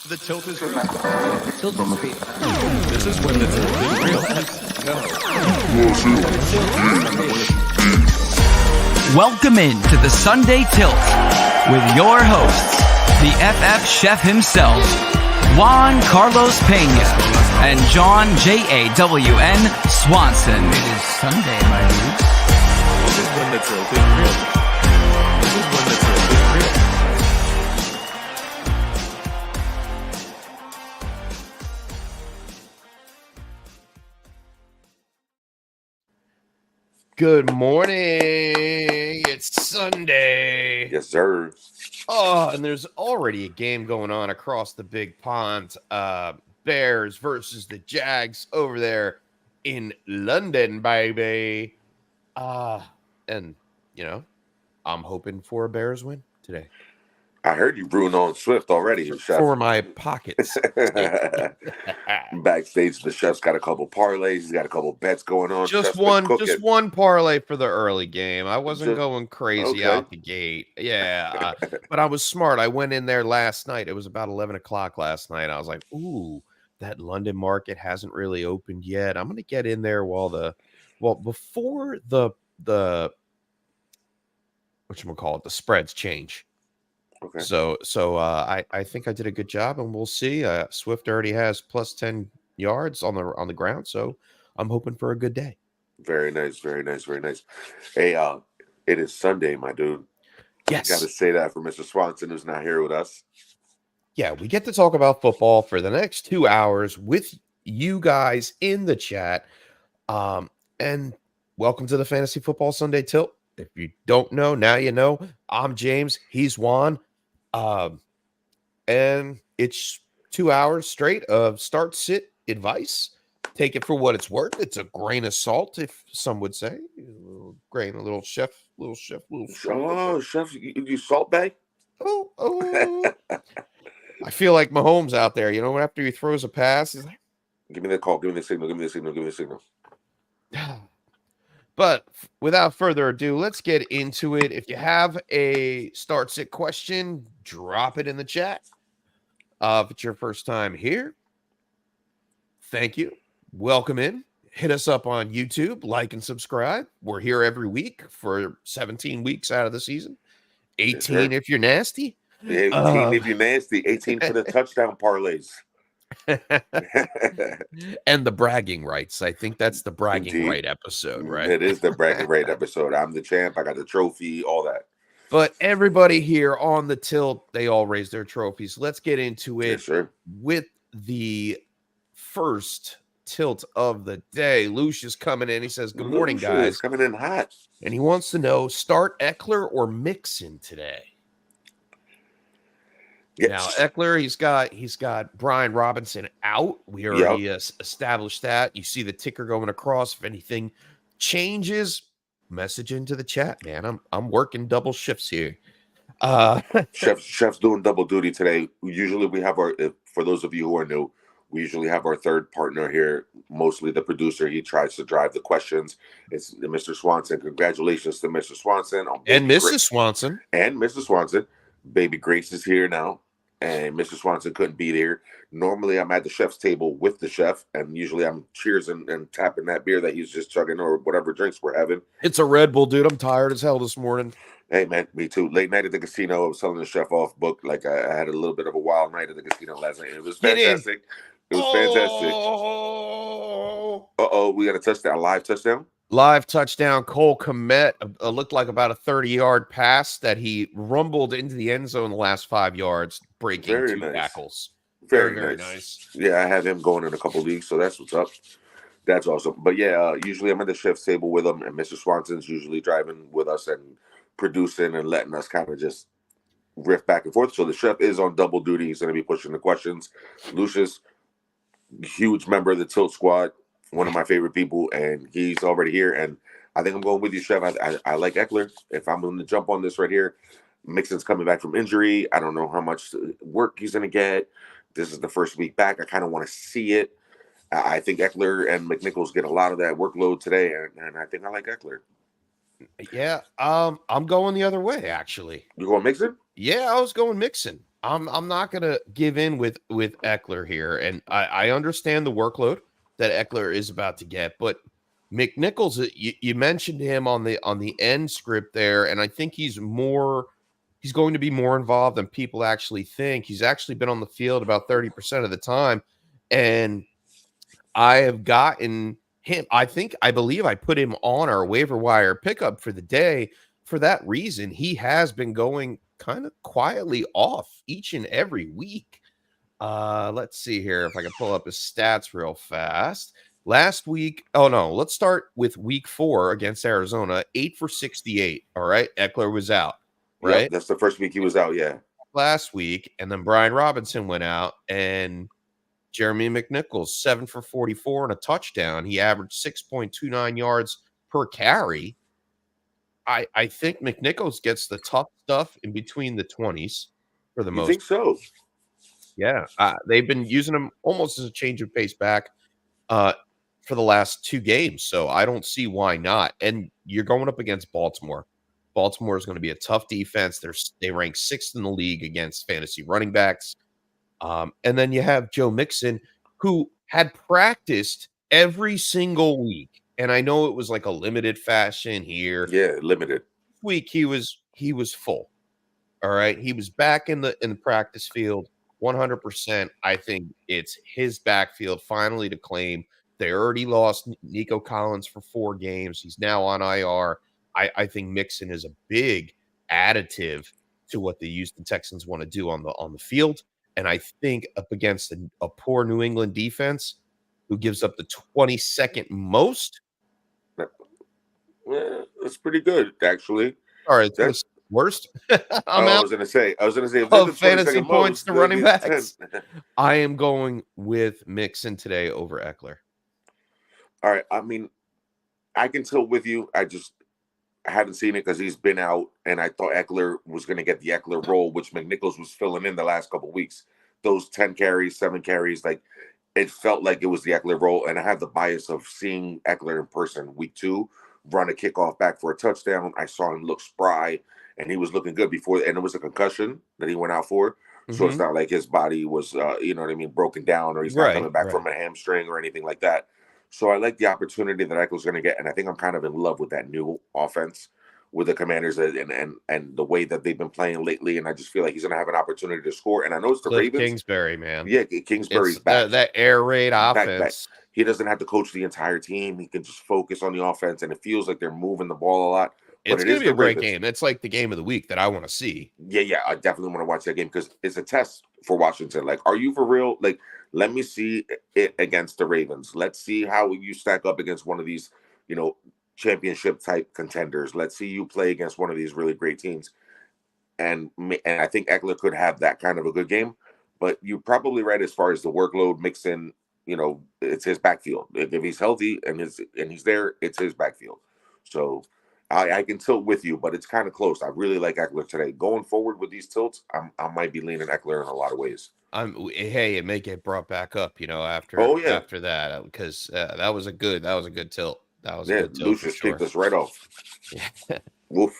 The tilt is real. Tilt is real. This is when the tilt is real. Let's go. Welcome in to the Sunday Tilt with your hosts, the FF chef himself, Juan Carlos Pena, and John JAWN Swanson. It is Sunday, my dudes. This is when the tilt is real. This is when the tilt is real. Good morning. It's Sunday. Yes, sir. Oh, and there's already a game going on across the big pond. Bears versus the Jags over there in London, baby. And you know, I'm hoping for a Bears win today. I heard you brewing on Swift already, chef. For my pockets. Backstage, the chef's got a couple parlays. He's got a couple bets going on. Just one parlay for the early game. I wasn't going crazy out the gate. Yeah, but I was smart. I went in there last night. It was about 11 o'clock last night. I was like, ooh, that London market hasn't really opened yet. I'm going to get in there before the whatchamacallit, the spreads change. Okay. So I think I did a good job, and we'll see. Swift already has plus 10 yards on the ground, so I'm hoping for a good day. Very nice, very nice, very nice. Hey, it is Sunday, my dude. Yes. Got to say that for Mr. Swanson, who's not here with us. Yeah, we get to talk about football for the next 2 hours with you guys in the chat. And welcome to the Fantasy Football Sunday Tilt. If you don't know, now you know. I'm James. He's Juan. And it's 2 hours straight of start sit advice. Take it for what it's worth. It's a grain of salt, if some would say. A little chef. Oh, chef, you salt bay? Oh. I feel like Mahomes out there. You know, after he throws a pass, he's like, give me the call. Give me the signal. But without further ado, let's get into it. If you have a start sit question, drop it in the chat. If it's your first time here, thank you. Welcome in. Hit us up on YouTube, like and subscribe. We're here every week for 17 weeks out of the season. 18 if you're nasty. 18 if you're nasty. 18 for the touchdown parlays. And the bragging rights. I think that's the bragging right episode, right? It is the bragging right episode. I'm the champ. I got the trophy, all that. But everybody here on the tilt, they all raise their trophies. Let's get into it with the first tilt of the day. Lucius coming in. He says, good morning, guys. Coming in hot. And he wants to know, start Eckler or Mixon today? Yes. Now, Eckler, he's got Brian Robinson out. We already established that. You see the ticker going across. If anything changes, message into the chat, man. I'm working double shifts here. Chef's doing double duty today. Usually we have for those of you who are new, we usually have our third partner here, mostly the producer. He tries to drive the questions. It's Mr. Swanson. Congratulations to Mr. Swanson. And Mrs. Swanson. And Mrs. Swanson. Baby Grace is here now. And Mr. Swanson couldn't be there. Normally, I'm at the chef's table with the chef, and usually I'm cheersing and tapping that beer that he's just chugging or whatever drinks we're having. It's a Red Bull, dude. I'm tired as hell this morning. Hey, man, me too. Late night at the casino. I was telling the chef off book. Like, I had a little bit of a wild night at the casino last night. It was fantastic. Fantastic. We got a touchdown, a live touchdown. Live touchdown. Cole Kmet looked like about a 30-yard pass that he rumbled into the end zone the last 5 yards, breaking two tackles. Very nice. Yeah, I have him going in a couple leagues, so that's what's up. That's awesome. But yeah, usually I'm at the chef's table with him, and Mr. Swanson's usually driving with us and producing and letting us kind of just riff back and forth. So the chef is on double duty. He's going to be pushing the questions. Lucius, huge member of the Tilt Squad. One of my favorite people, and he's already here. And I think I'm going with you, Chef. I like Eckler. If I'm going to jump on this right here, Mixon's coming back from injury. I don't know how much work he's going to get. This is the first week back. I kind of want to see it. I think Eckler and McNichols get a lot of that workload today, and I think I like Eckler. Yeah, I'm going the other way, actually. You going Mixon? Yeah, I was going Mixon. I'm not gonna give in with Eckler here, and I understand the workload that Eckler is about to get, but McNichols, you mentioned him on the end script there, and I think he's going to be more involved than people actually think. He's actually been on the field about 30% of the time, and I have gotten him. I believe I put him on our waiver wire pickup for the day. For that reason, he has been going kind of quietly off each and every week. Let's see here if I can pull up his stats real fast. Last week, oh no, let's start with week 4 against Arizona, 8 for 68. All right, Eckler was out, Yep, right? that's the first week he was out. Yeah. Last week, and then Brian Robinson went out, and Jeremy McNichols, 7 for 44 and a touchdown. He averaged 6.29 yards per carry. I think McNichols gets the tough stuff in between the 20s for the You most. think so? Yeah. They've been using him almost as a change of pace back for the last 2 games. So I don't see why not. And you're going up against Baltimore. Baltimore is going to be a tough defense. They rank 6th in the league against fantasy running backs. And then you have Joe Mixon, who had practiced every single week. And I know it was like a limited fashion here. Yeah, limited. This week he was full. All right. He was back in the practice field 100%. I think it's his backfield finally to claim. They already lost Nico Collins for 4 games. He's now on IR. I think Mixon is a big additive to what the Houston Texans want to do on the field. And I think up against a poor New England defense who gives up the 22nd most. Yeah, that's pretty good, actually. All right, That's worst. I was gonna say, if of they're the fantasy 22nd points most, to then running it's backs. 10. I am going with Mixon today over Eckler. All right. I mean, I can tilt with you. I hadn't seen it because he's been out, and I thought Eckler was going to get the Eckler role, which McNichols was filling in the last couple of weeks. Those 10 carries, 7 carries, like it felt like it was the Eckler role. And I had the bias of seeing Eckler in person week 2, run a kickoff back for a touchdown. I saw him look spry, and he was looking good before, and it was a concussion that he went out for. So it's not like his body was, you know what I mean, broken down, or he's not coming back from a hamstring or anything like that. So I like the opportunity that Eckler's going to get, and I think I'm kind of in love with that new offense with the Commanders and the way that they've been playing lately. And I just feel like he's going to have an opportunity to score. And I know it's the Ravens. Kingsbury, man. Yeah, Kingsbury's back. That air raid offense. Back. He doesn't have to coach the entire team. He can just focus on the offense, and it feels like they're moving the ball a lot. It's going to be a great game. It's like the game of the week that I want to see. Yeah, I definitely want to watch that game because it's a test for Washington. Like, are you for real? Like, let me see it against the Ravens. Let's see how you stack up against one of these, you know, championship type contenders. Let's see you play against one of these really great teams. And I think Eckler could have that kind of a good game. But you're probably right as far as the workload Mixon. You know, it's his backfield. If he's healthy and he's there, it's his backfield. So I can tilt with you, but it's kind of close. I really like Eckler today. Going forward with these tilts, I might be leaning Eckler in a lot of ways. Hey, it may get brought back up, you know, after that, because that was a good tilt. That was a good tilt. Lucius kicked us right off. Woof.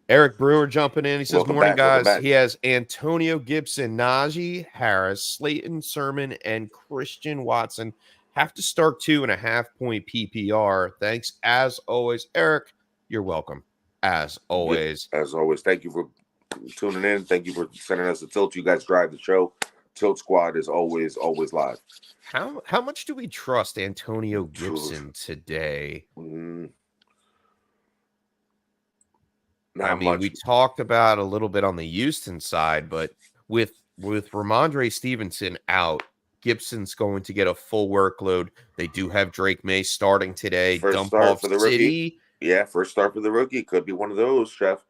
Eric Brewer jumping in. He says, "Morning, guys." He has Antonio Gibson, Najee Harris, Slayton Sermon, and Christian Watson. Have to start 2.5 point PPR. Thanks as always, Eric. You're welcome. As always. As always. Thank you for tuning in. Thank you for sending us a tilt. You guys drive the show. Tilt Squad is always live. How much do we trust Antonio Gibson today? We talked about a little bit on the Houston side, but with Ramondre Stevenson out, Gibson's going to get a full workload. They do have Drake May starting today. First start for the rookie. Yeah, first start for the rookie. Could be one of those, Chef.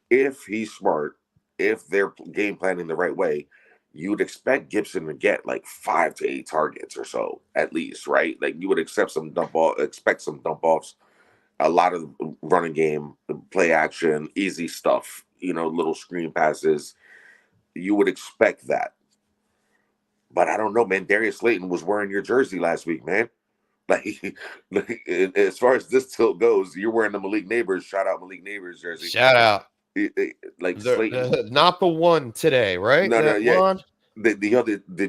If he's smart, if they're game planning the right way, you would expect Gibson to get like 5 to 8 targets or so, at least, right? Like you would expect some dump offs, a lot of running game, play action, easy stuff, you know, little screen passes. You would expect that. But I don't know, man. Darius Slayton was wearing your jersey last week, man. Like as far as this tilt goes, you're wearing the Malik Neighbors. Shout out Malik Neighbors jersey. Shout out. Like Slayton. Not the one today, right? No, yeah. Juan? Did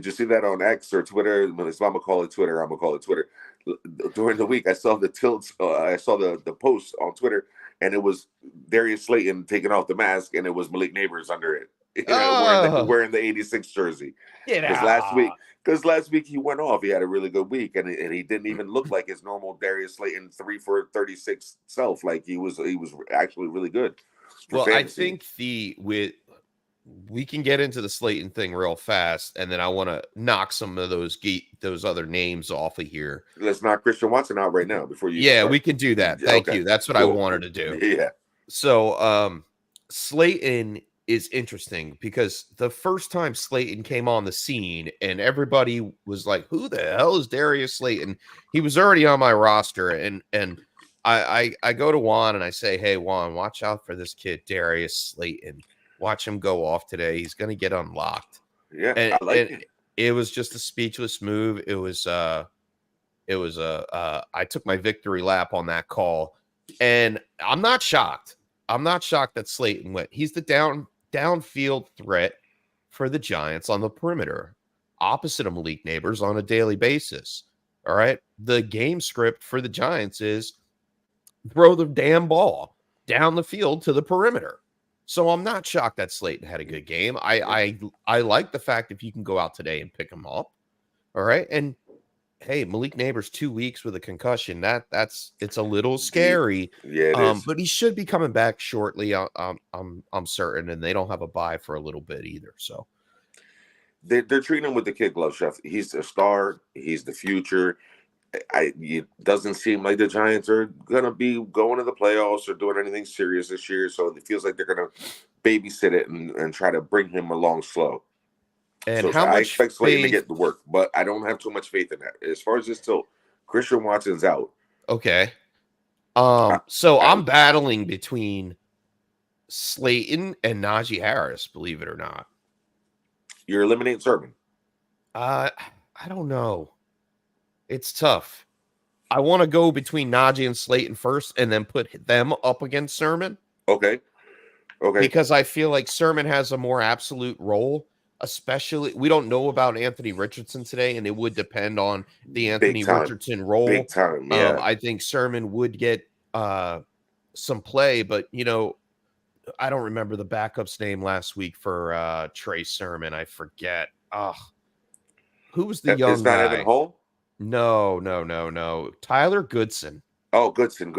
you see that on X or Twitter? When his mama call it Twitter, I'm gonna call it Twitter. During the week, I saw the tilts. I saw the post on Twitter, and it was Darius Slayton taking off the mask, and it was Malik Neighbors under it, wearing the '86 jersey. Get Because out. last week he went off. He had a really good week, and he didn't even look like his normal Darius Slayton 3 for 36 self. Like he was actually really good. Well, fantasy. I think we can get into the Slayton thing real fast, and then I want to knock some of those other names off of here. Let's knock Christian Watson out right now before you. Yeah, we can do that. Thank you. That's what I wanted to do. Yeah. So, Slayton is interesting because the first time Slayton came on the scene, and everybody was like, "Who the hell is Darius Slayton?" He was already on my roster, and I go to Juan and I say, "Hey, Juan, watch out for this kid, Darius Slayton. Watch him go off today. He's going to get unlocked." Yeah, and, I like it. It was just a speechless move. It was I took my victory lap on that call, and I'm not shocked. I'm not shocked that Slayton went. He's the downfield threat for the Giants on the perimeter, opposite of Malik Neighbors on a daily basis. All right. The game script for the Giants is throw the damn ball down the field to the perimeter. So I'm not shocked that Slayton had a good game. I like the fact if you can go out today and pick him up. All right. And hey, Malik Neighbors 2 weeks with a concussion. It's a little scary. Yeah, it is. But he should be coming back shortly. I'm certain, and they don't have a bye for a little bit either. So they're treating him with the kid glove, Chef. He's a star. He's the future. It doesn't seem like the Giants are gonna be going to the playoffs or doing anything serious this year. So it feels like they're gonna babysit it and try to bring him along slow. And so how much I expect Slayton to get the work, but I don't have too much faith in that. As far as this tilt, Christian Watson's out. Okay. So I'm battling between Slayton and Najee Harris, believe it or not. You're eliminating Sermon. I don't know. It's tough. I want to go between Najee and Slayton first and then put them up against Sermon. Okay. Because I feel like Sermon has a more absolute role, especially we don't know about Anthony Richardson today, and it would depend on the Anthony Richardson role. Big time, yeah. I think Sermon would get some play, but I don't remember the backup's name last week for Trey Sermon. I forget. Who was the young guy? Evan Hull? No. Tyler Goodson. Oh, Goodson.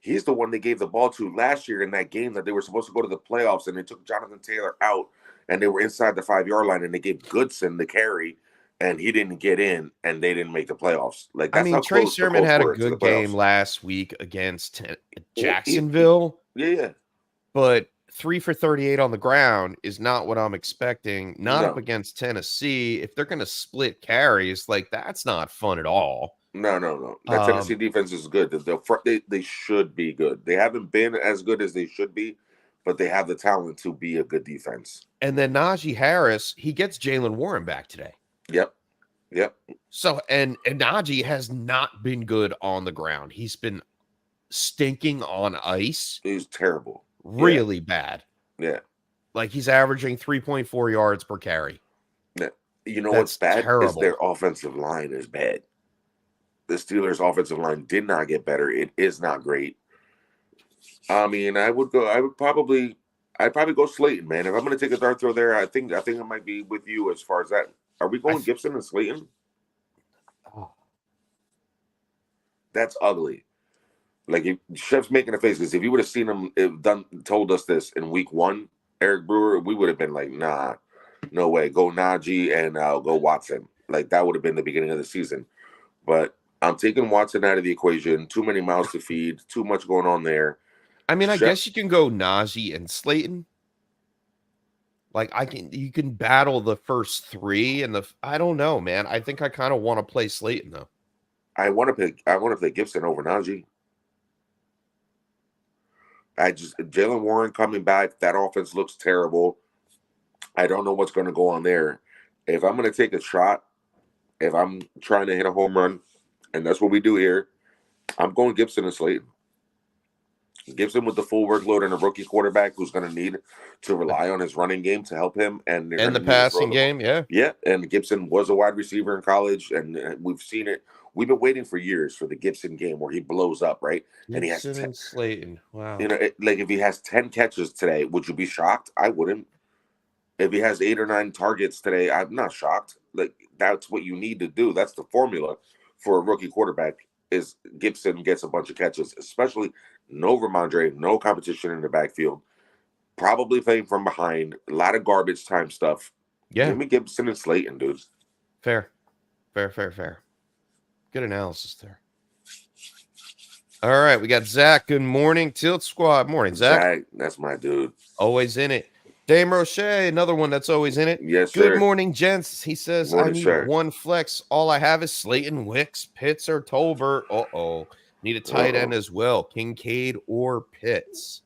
He's the one they gave the ball to last year in that game that they were supposed to go to the playoffs, and they took Jonathan Taylor out, and they were inside the 5-yard line, and they gave Goodson the carry, and he didn't get in, and they didn't make the playoffs. Like that's how Trey Sermon had a good game last week against Jacksonville. Yeah. But 3 for 38 on the ground is not what I'm expecting. Not up against Tennessee. If they're going to split carries, like that's not fun at all. No. That Tennessee defense is good. They should be good. They haven't been as good as they should be, but they have the talent to be a good defense. And then Najee Harris, he gets Jaylen Warren back today. Yep. So, and Najee has not been good on the ground. He's been stinking on ice. He's terrible. Really bad. Yeah. Like he's averaging 3.4 yards per carry. Yeah. You know what's bad? Terrible. Is their offensive line is bad. The Steelers' offensive line did not get better. It is not great. I mean, I'd probably go Slayton, man. If I'm going to take a dart throw there, I think I might be with you as far as that. Are we going Gibson and Slayton? Oh. That's ugly. Like if Chef's making a face, because if you would have seen him told us this in week 1, Eric Brewer, we would have been like, nah, no way. Go Najee and go Watson. Like that would have been the beginning of the season. But I'm taking Watson out of the equation. Too many mouths to feed. Too much going on there. I mean, I guess you can go Najee and Slayton. Like you can battle the first 3 and I don't know, man. I think I kind of want to play Slayton though. I want to play Gibson over Najee. Jaylen Warren coming back, that offense looks terrible. I don't know what's going to go on there. If I'm going to take a shot, if I'm trying to hit a home run, and that's what we do here, I'm going Gibson and Slayton. Gibson with the full workload and a rookie quarterback who's going to need to rely on his running game to help him, and they're And going the to need to throw passing the ball. game, yeah. Yeah, and Gibson was a wide receiver in college, and we've seen it. We've been waiting for years for the Gibson game where he blows up, right? And he has Gibson and Slayton. Wow. like if he has 10 catches today, would you be shocked? I wouldn't. If he has 8 or 9 targets today, I'm not shocked. Like that's what you need to do. That's the formula for a rookie quarterback. Is Gibson gets a bunch of catches, especially no Ramondre, no competition in the backfield, probably playing from behind, a lot of garbage time stuff. Yeah. Give me Gibson and Slayton, dude. Fair. Good analysis there. All right, we got Zach. Good morning, Tilt Squad. Morning, Zach. That's my dude. Always in it. Dame Roche, another one that's always in it. Yes, Good sir. morning, gents. He says, Morning, I need sir. one flex. All I have is Slayton, Wicks, Pitts, or Tolbert. Need a tight end as well. Kincaid or Pitts.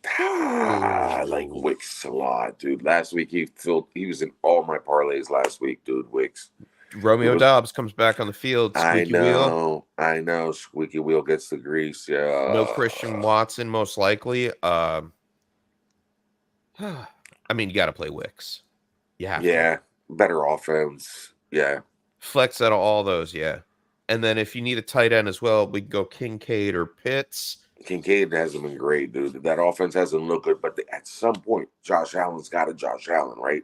I like Wicks a lot, dude. Last week he was in all my parlays last week, dude. Wicks. Romeo Dobbs comes back on the field. Squeaky wheel. I know. Squeaky wheel gets the grease. Yeah. No Christian Watson, most likely. I mean, you got to play Wicks. You have to. Better offense. Yeah. Flex out of all those, yeah. And then if you need a tight end as well, we can go Kincaid or Pitts. Kincaid hasn't been great, dude. That offense hasn't looked good, but at some point, Josh Allen's got a Josh Allen, right?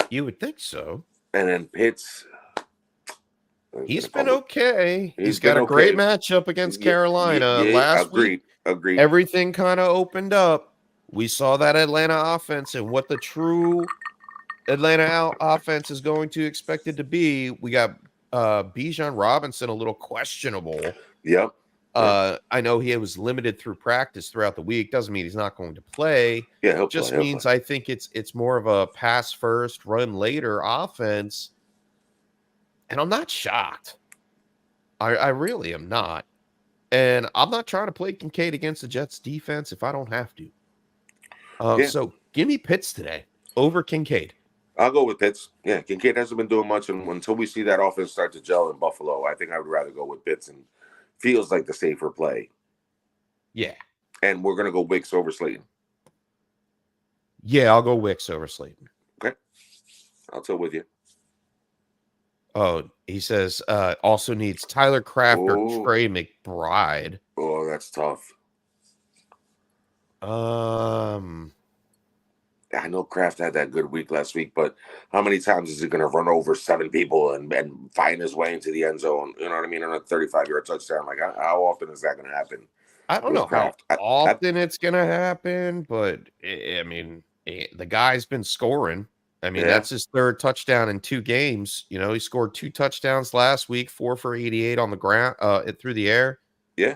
You would think so. And then Pitts. He's been okay. He's got a great matchup against Carolina. Last week, agreed. Everything kind of opened up. We saw that Atlanta offense and what the true Atlanta offense is going to expect it to be. We got Bijan Robinson a little questionable. Yep. I know he was limited through practice throughout the week. Doesn't mean he's not going to play. Yeah, he'll just play, means I think it's more of a pass first, run later offense. And I'm not shocked. I really am not. And I'm not trying to play Kincaid against the Jets defense if I don't have to. So give me Pitts today over Kincaid. I'll go with Pitts. Yeah, Kincaid hasn't been doing much, and until we see that offense start to gel in Buffalo, I think I would rather go with Pitts, and feels like the safer play. Yeah. And we're going to go Wicks over Slayton. Yeah, I'll go Wicks over Slayton. Okay. I'll tell with you. Oh, he says also needs Tyler Kraft or Trey McBride. Oh, that's tough. I know Kraft had that good week last week, but how many times is he going to run over 7 people and find his way into the end zone? You know what I mean? On a 35-yard touchdown. Like, how often is that going to happen? I don't know how often it's going to happen, but I mean, the guy's been scoring. I mean, that's his 3rd touchdown in 2 games. You know, he scored 2 touchdowns last week, 4 for 88 on the ground, through the air. Yeah.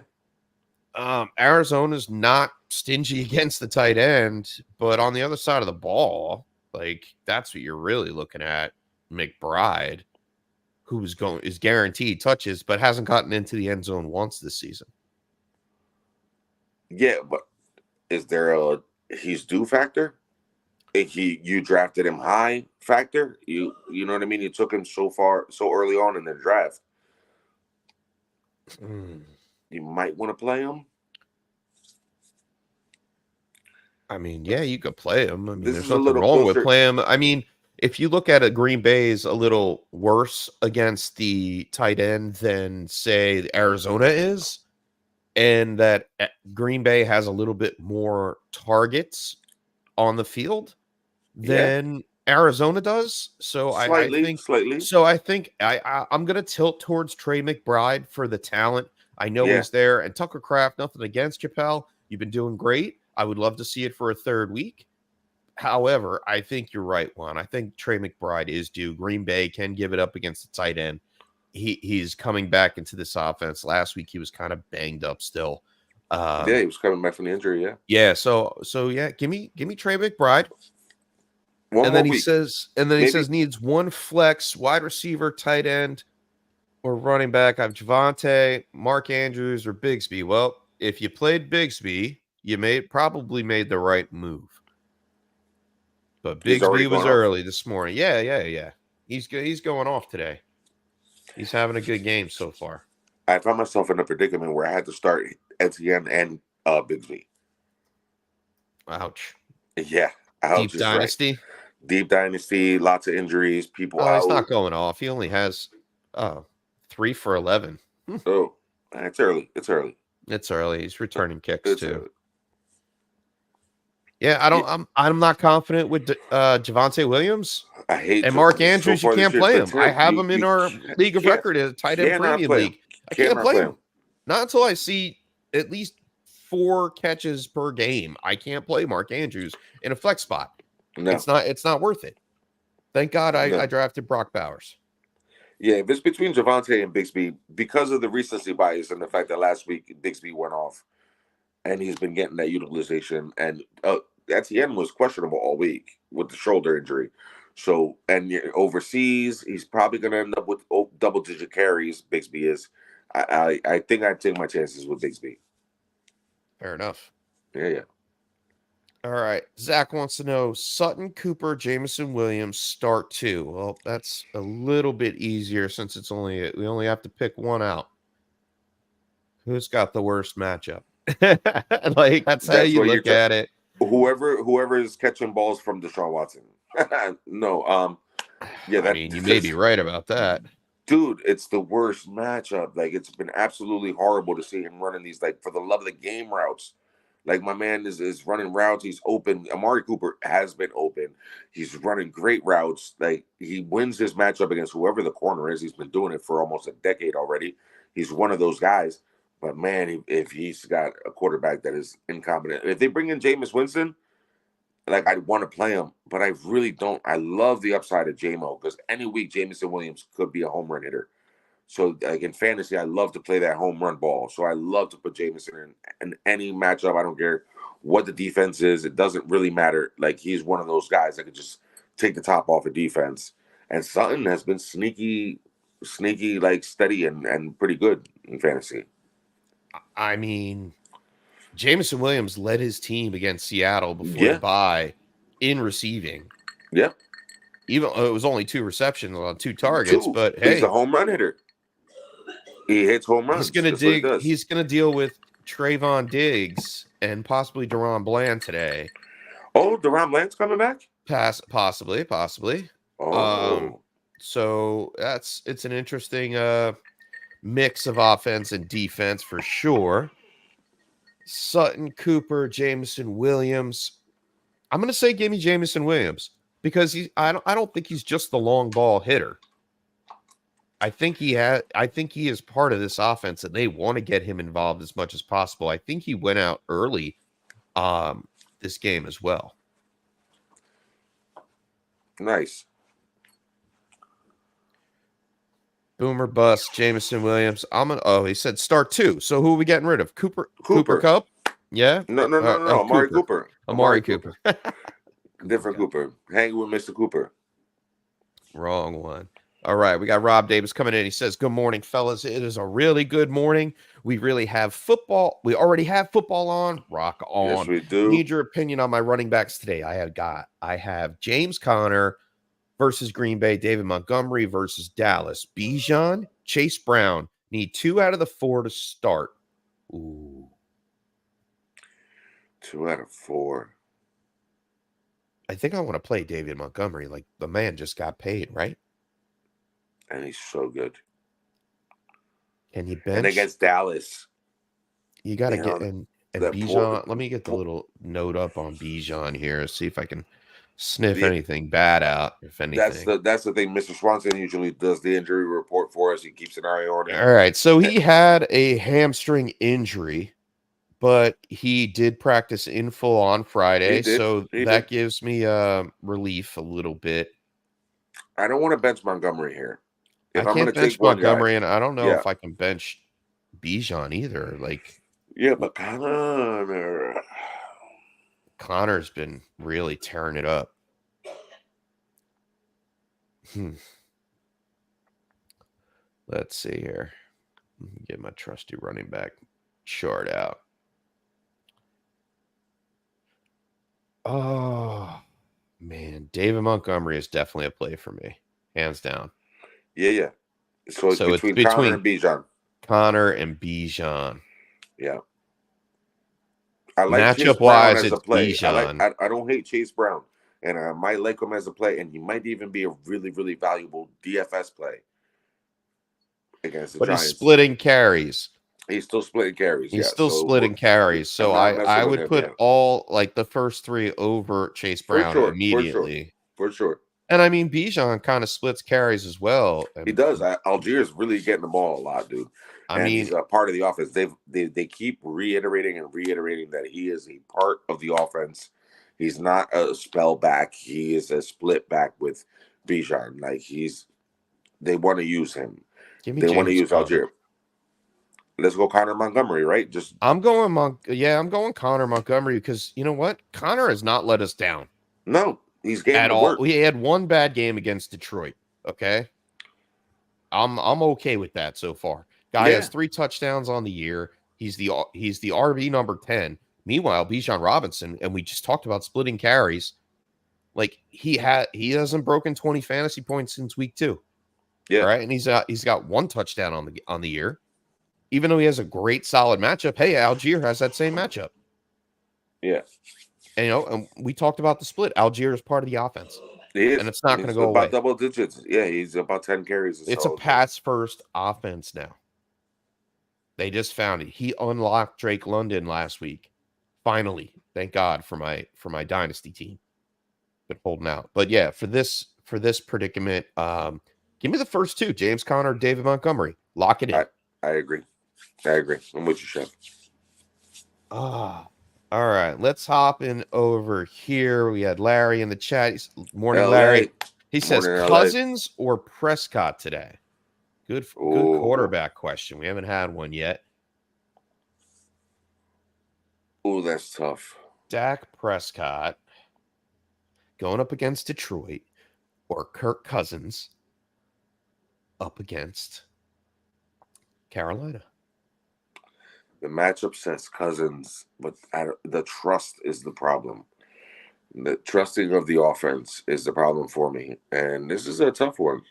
Arizona's not stingy against the tight end, but on the other side of the ball, like that's what you're really looking at. McBride, who is guaranteed touches, but hasn't gotten into the end zone once this season. Yeah, but is there he's due factor? You drafted him high factor? You know what I mean? You took him so early on in the draft. You might want to play him. I mean, yeah, you could play him. I mean, there's nothing wrong with playing him. I mean, if you look at it, Green Bay is a little worse against the tight end than, say, Arizona is, and that Green Bay has a little bit more targets on the field than Arizona does. So I think slightly. So I think I'm going to tilt towards Trey McBride for the talent. I know he's there. And Tucker Kraft, nothing against Chappelle. You've been doing great. I would love to see it for a 3rd week. However, I think you're right, Juan. I think Trey McBride is due. Green Bay can give it up against the tight end. He's coming back into this offense. Last week he was kind of banged up still. He was coming back from the injury. Yeah. So yeah, give me Trey McBride. And then he says needs one flex, wide receiver, tight end, or running back. I have Javonte, Mark Andrews, or Bigsby. Well, if you played Bigsby, you probably made the right move. But Bigsby was early this morning. Yeah. He's going off today. He's having a good game so far. I found myself in a predicament where I had to start Etienne and Bigsby. Ouch. Yeah, Deep ouch is right. dynasty. Deep dynasty, lots of injuries, people Oh, he's out. not going off. He only has 3 for 11. Oh, it's early. It's early. It's early. He's returning kicks It's too. early. Yeah, I'm not confident with Javonte Williams I hate and Mark so Andrews. You far this can't year, play but him. I Tim, have him in our league of record as a tight end cannot premium play him. league. I can't Cannot play play him. Not until I see at least 4 catches per game. I can't play Mark Andrews in a flex spot. No, It's not worth it. Thank God I drafted Brock Bowers. Yeah, if it's between Javonte and Bigsby, because of the recency bias and the fact that last week Bigsby went off, and he's been getting that utilization, and Etienne was questionable all week with the shoulder injury. So, and overseas, he's probably going to end up with double-digit carries. Bigsby is. I think I'd take my chances with Bigsby. Fair enough. Yeah. All right. Zach wants to know Sutton, Cooper, Jameson, Williams, start 2. Well, that's a little bit easier since we only have to pick one out. Who's got the worst matchup? Like that's how you look at it. Whoever is catching balls from Deshaun Watson. No, yeah, I mean, you may be right about that. Dude, it's the worst matchup. Like, it's been absolutely horrible to see him running these, like, for the love of the game routes. Like, my man is running routes. He's open. Amari Cooper has been open. He's running great routes. Like, he wins his matchup against whoever the corner is. He's been doing it for almost a decade already. He's one of those guys. But, man, if he's got a quarterback that is incompetent. If they bring in Jameis Winston, like, I'd want to play him, but I really don't. I love the upside of J-Mo because any week Jameson Williams could be a home run hitter. So, like, in fantasy, I love to play that home run ball. So I love to put Jameson in any matchup. I don't care what the defense is. It doesn't really matter. Like, he's one of those guys that could just take the top off of defense. And Sutton has been sneaky, like, steady and pretty good in fantasy. I mean, Jameson Williams led his team against Seattle before the bye in receiving. Yeah. Even it was only 2 receptions on 2 targets, but hey, he's a home run hitter. He hits home runs. He's gonna deal with Trayvon Diggs and possibly Deron Bland today. Oh, Deron Bland's coming back? Possibly. Oh. So it's an interesting mix of offense and defense for sure. Sutton, Cooper, Jameson Williams. I'm gonna say give me Jameson Williams because I don't think he's just the long ball hitter. I think he is part of this offense and they want to get him involved as much as possible. I think he went out early this game as well. Nice. Boomer bust, Jameson Williams. He said start 2. So who are we getting rid of? Cooper Kupp? Yeah? No. Amari Cooper. Amari Cooper. Different Cooper. Hang with Mr. Cooper. Wrong one. All right, we got Rob Davis coming in. He says, good morning, fellas. It is a really good morning. We really have football. We already have football on. Rock on. Yes, we do. Need your opinion on my running backs today. I have James Conner versus Green Bay, David Montgomery versus Dallas. Bijan, Chase Brown. Need 2 out of the 4 to start. Ooh. 2 out of 4. I think I want to play David Montgomery. Like, the man just got paid, right? And he's so good. Can you bench? And against Dallas. You got to get and Bijan. Let me get the little note up on Bijan here. See if I can sniff anything bad out. If anything, that's the thing. Mr. Swanson usually does the injury report for us. He keeps an eye on it. All right. So he had a hamstring injury, but he did practice in full on Friday. So that gives me relief a little bit. I don't want to bench Montgomery here. I can't bench Montgomery, and I don't know if I can bench Bijan either. Like, yeah, but Connor's been really tearing it up. Let's see here. Let me get my trusty running back chart out. Oh, man. David Montgomery is definitely a play for me. Hands down. Yeah. So it's between Connor and Bijan. Connor and Bijan. Yeah. I like Chase Matchup Brown wise, as a it's play. Bijan. I don't hate Chase Brown, and I might like him as a play, and he might even be a really, really valuable DFS play against the But he's Giants. splitting carries. He's still splitting carries. He's Yeah, still splitting carries. I'm So not messing I with would him. put Yeah, all like the first three over Chase for Brown sure, immediately. for sure. And I mean, Bijan kind of splits carries as well. He And does. Algiers really getting the ball a lot, dude. I And mean, he's a part of the offense. They keep reiterating that he is a part of the offense. He's not a spell back. He is a split back with Bijan. Like they want to use him. give me They want to James use Conner. Algier. Let's go Connor Montgomery, right? I'm going Connor Montgomery because you know what? Connor has not let us down No, he's getting at the all. work. We had one bad game against Detroit. Okay. I'm okay with that so far. Guy has 3 touchdowns on the year. He's the RB number 10. Meanwhile, Bijan Robinson, and we just talked about splitting carries. Like he hasn't broken 20 fantasy points since week 2. Yeah. Right. And he's got 1 touchdown on the year. Even though he has a great solid matchup. Hey, Algier has that same matchup. Yeah. And and we talked about the split. Algier is part of the offense. He is. And it's not going to He's go about away. double digits. Yeah, he's about 10 carries. It's a pass first offense now. They just found it. He unlocked Drake London last week. Finally. Thank God for my dynasty team. Been holding out. But yeah, for this predicament, give me the first 2, James Conner, David Montgomery. Lock it in. I agree. I'm with you, Chef. All right. Let's hop in over here. We had Larry in the chat. Morning, LA. Larry. He says Morning, Cousins or Prescott today. Good Ooh. quarterback question. We haven't had one yet. Oh, that's tough. Dak Prescott going up against Detroit or Kirk Cousins up against Carolina. The matchup says Cousins, but the trust is the problem. The trusting of the offense is the problem for me, and this is a tough one.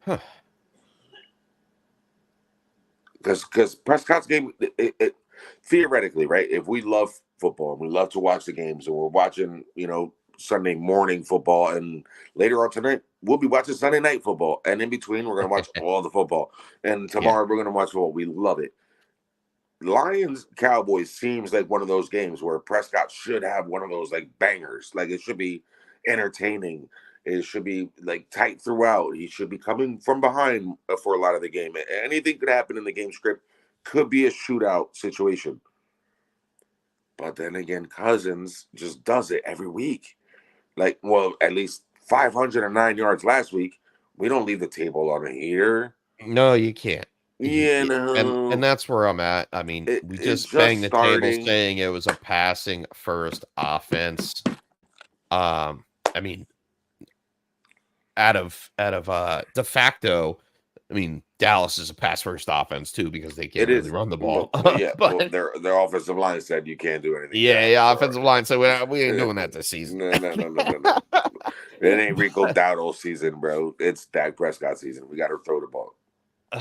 Huh. Because Prescott's game, it theoretically, right? If we love football and we love to watch the games, and we're watching, Sunday morning football, and later on tonight we'll be watching Sunday night football, and in between we're gonna watch all the football, and tomorrow we're gonna watch football. We love it. Lions Cowboys seems like one of those games where Prescott should have one of those like bangers. Like it should be entertaining. It should be like tight throughout. He should be coming from behind for a lot of the game. Anything could happen in the game script. Could be a shootout situation. But then again, Cousins just does it every week. Like, well, at least 509 yards last week. We don't leave the table on a heater. No, you can't. And that's where I'm at. I mean, we just banged the table saying it was a passing first offense. I mean, out of de facto, I mean, Dallas is a pass first offense too because they can't really run the ball. Yeah, but their offensive line said you can't do anything. Yeah, offensive line said we ain't doing that this season. No. It ain't Rico Dowdle season, bro. It's Dak Prescott season. We got to throw the ball.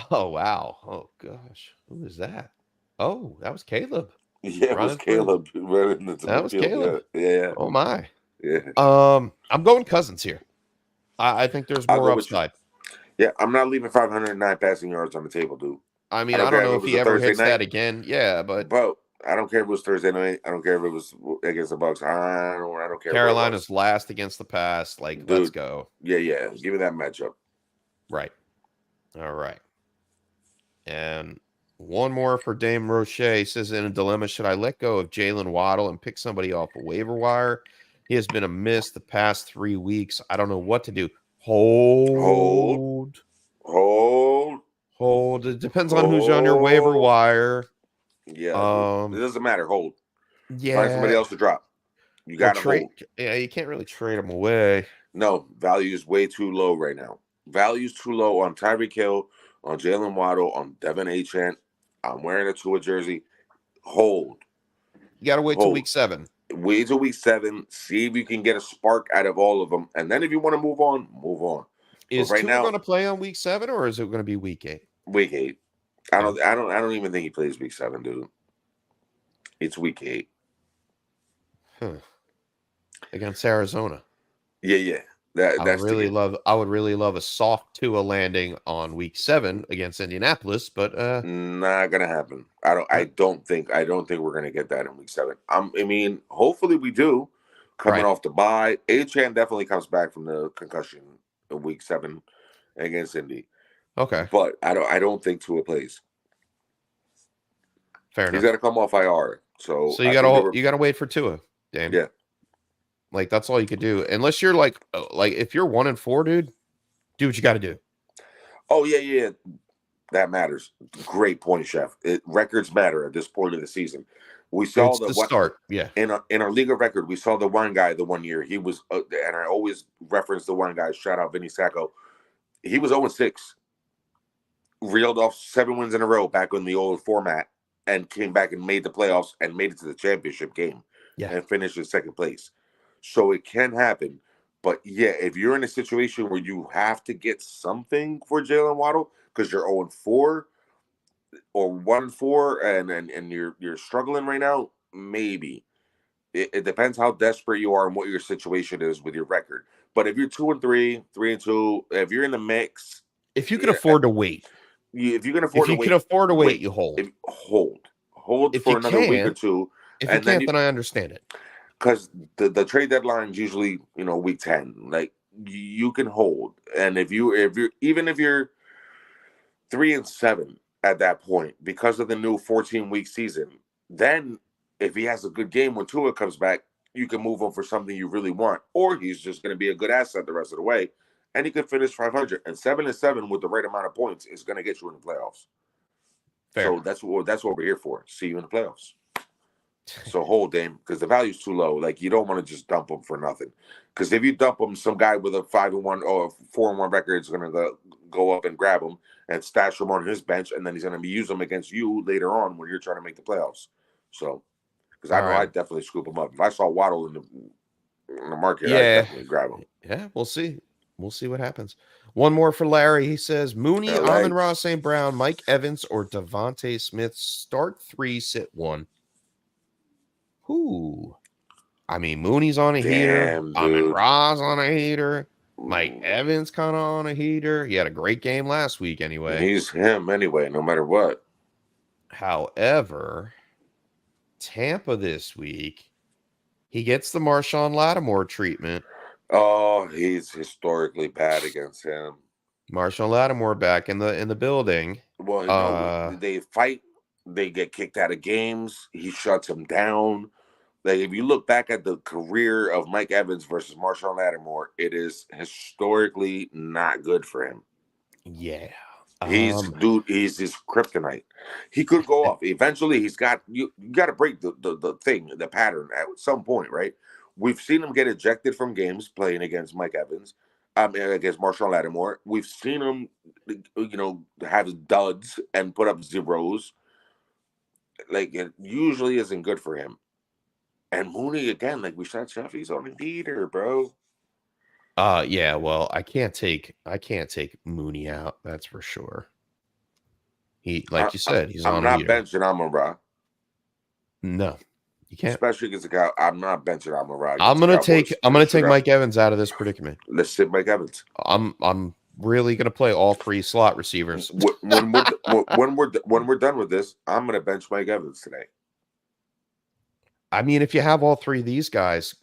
Oh wow! Oh gosh, who is that? Oh, that was Caleb. Yeah, it was Caleb running into that was Caleb. Yeah. Oh my. Yeah. I'm going Cousins here. I think there's more upside. Yeah, I'm not leaving 509 passing yards on the table, dude. I mean, I don't know if he ever hits that again. Yeah, but bro, I don't care if it was Thursday night. I don't care if it was against the Bucks. I don't care. Carolina's last against the pass. Like, dude, let's go. Yeah. Give me that matchup. Right. All right. And one more for Dame Roche. He says, in a dilemma, should I let go of Jalen Waddle and pick somebody off a waiver wire? He has been a miss the past 3 weeks. I don't know what to do. Hold. It depends on who's on your waiver wire. Yeah. It doesn't matter. Hold. Yeah. Find somebody else to drop. You got to hold. Yeah, you can't really trade them away. No, value is way too low right now. Value's too low on Tyreek Hill, on Jalen Waddle, on Devin Achant. I'm wearing a Tua jersey. Hold. You got to wait till week 7. Wait till week 7. See if you can get a spark out of all of them. And then if you want to move on, move on. Is Tua going to play on week 7 or is it going to be week 8? Week 8. I don't even think he plays week 7, dude. It's week 8. Against Arizona. Yeah. I would That's the game. I would really love a soft Tua landing on week 7 against Indianapolis, but Not gonna happen. I don't think we're gonna get that in week 7. I mean, hopefully we do. Coming right. off the bye, Achan definitely comes back from the concussion in week 7 against Indy. Okay. But I don't think Tua plays. Fair He's enough. got to come off IR. So you gotta wait for Tua, Dame. Yeah. Like that's all you could do. Unless you're like if you're 1-4, dude, do what you got to do. Oh yeah. That matters. Great point, Chef. Records matter at this point of the season. We saw the start. Yeah. In our league of record, we saw the one guy the one year. He was, and I always reference the one guy. Shout out Vinny Sacco. He was 0-6. Reeled off 7 wins in a row back in the old format, and came back and made the playoffs and made it to the championship game. Yeah. And finished in second place. So it can happen. But yeah, if you're in a situation where you have to get something for Jalen Waddle because you're 0-4 or 1-4 and you're struggling right now, maybe. It depends how desperate you are and what your situation is with your record. But if you're 2-3, 3-2, if you're in the mix, if you can afford to wait, if you can afford to wait, you hold. Hold for another week or two. If you can't, then I understand it. Because the trade deadline is usually week 10. Like you can hold, and if you're 3-7 at that point because of the new 14-week season, then if he has a good game when Tua comes back, you can move him for something you really want, or he's just going to be a good asset the rest of the way, and he could finish 500. And 7-7 with the right amount of points is going to get you in the playoffs. Fair. So that's what we're here for. See you in the playoffs. So hold Dame, because the value's too low. Like you don't want to just dump him for nothing. Because if you dump him, some guy with a 5-1 or 4-1 record is going to go up and grab him and stash him on his bench, and then he's going to use him against you later on when you're trying to make the playoffs. So, because I know I'd definitely scoop him up. If I saw Waddle in the market, I'd definitely grab him. Yeah, we'll see. We'll see what happens. One more for Larry. He says, Mooney, Amon-Ra St. Brown, Mike Evans, or Devontae Smith. Start 3, sit 1. Ooh. I mean, Mooney's on a heater. Amon-Ra's on a heater. Mike Evans kind of on a heater. He had a great game last week anyway. He's him anyway, no matter what. However, Tampa this week, he gets the Marshawn Lattimore treatment. Oh, he's historically bad against him. Marshawn Lattimore back in the building. Well, they fight. They get kicked out of games. He shuts them down. Like if you look back at the career of Mike Evans versus Marshawn Lattimore, it is historically not good for him. Yeah. He's his kryptonite. He could go off. Eventually, you got to break the pattern at some point, right? We've seen him get ejected from games playing against Mike Evans, against Marshawn Lattimore. We've seen him, have duds and put up zeros. Like it usually isn't good for him. And Mooney again, like we said, Chef, he's on a heater, bro. Yeah, well, I can't take Mooney out, that's for sure. He, like you said, he's on a heater. I'm not benching Amon-Ra. No, you can't. Especially against the guy. I'm not benching Amon-Ra. I'm gonna take Mike Evans out of this predicament. Let's sit Mike Evans. I'm really gonna play all 3 slot receivers. When we're done with this, I'm gonna bench Mike Evans today. I mean, if you have all 3 of these guys,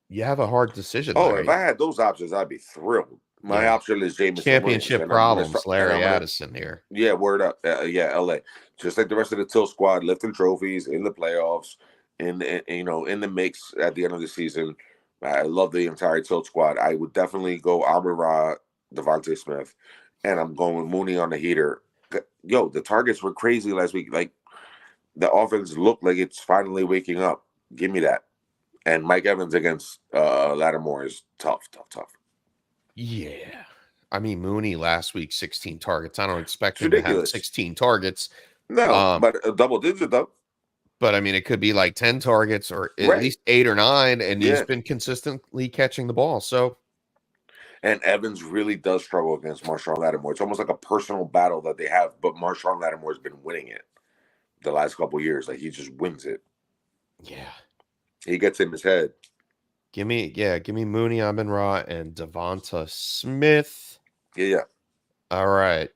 you have a hard decision. Oh, Larry. If I had those options, I'd be thrilled. My option is Jameson Championship Williams, problems, Larry Addison here. Yeah, word up. LA. Just like the rest of the Till squad, lifting trophies in the playoffs, in the mix at the end of the season. I love the entire Till squad. I would definitely go Amon-Ra, Devontae Smith, and I'm going with Mooney on the heater. Yo, the targets were crazy last week. Like the offense looked like it's finally waking up. Give me that. And Mike Evans against Lattimore is tough. Yeah. I mean, Mooney last week, 16 targets. I don't expect him to have 16 targets. No, but a double digit, though. But, I mean, it could be like 10 targets or at least 8 or 9, and he's been consistently catching the ball. So, and Evans really does struggle against Marshawn Lattimore. It's almost like a personal battle that they have, but Marshawn Lattimore has been winning it the last couple of years. Like, he just wins it. Yeah. He gets in his head. Give me Mooney, Amon-Ra, and Devonta Smith. Yeah. All right.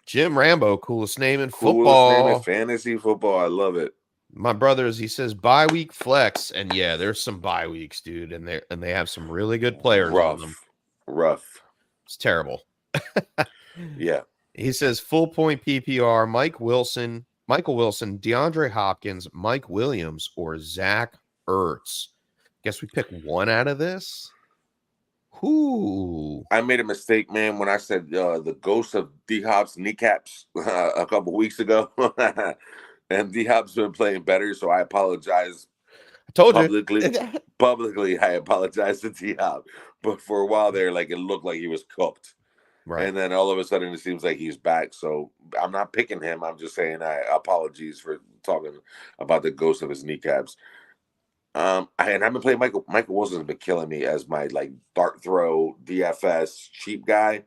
Jim Rambo, coolest name in Coolest name in football. fantasy football. I love it. My brothers, he says bye week flex, and yeah, there's some bye weeks, dude, and they have some really good players on them. Rough. It's terrible. Yeah. He says full point PPR: Michael Wilson, DeAndre Hopkins, Mike Williams, or Zach Ertz. Guess we pick one out of this. Who? I made a mistake, man, when I said the ghost of D-Hop's kneecaps a couple weeks ago. And D-Hop's been playing better, so I apologize I told publicly. you. Publicly, I apologize to D-Hop. But for a while there, like, it looked like he was cooked. Right. And then all of a sudden, it seems like he's back. So I'm not picking him. I'm just saying apologies for talking about the ghost of his kneecaps. And I've been playing Michael Wilson's been killing me as my like dart throw DFS cheap guy.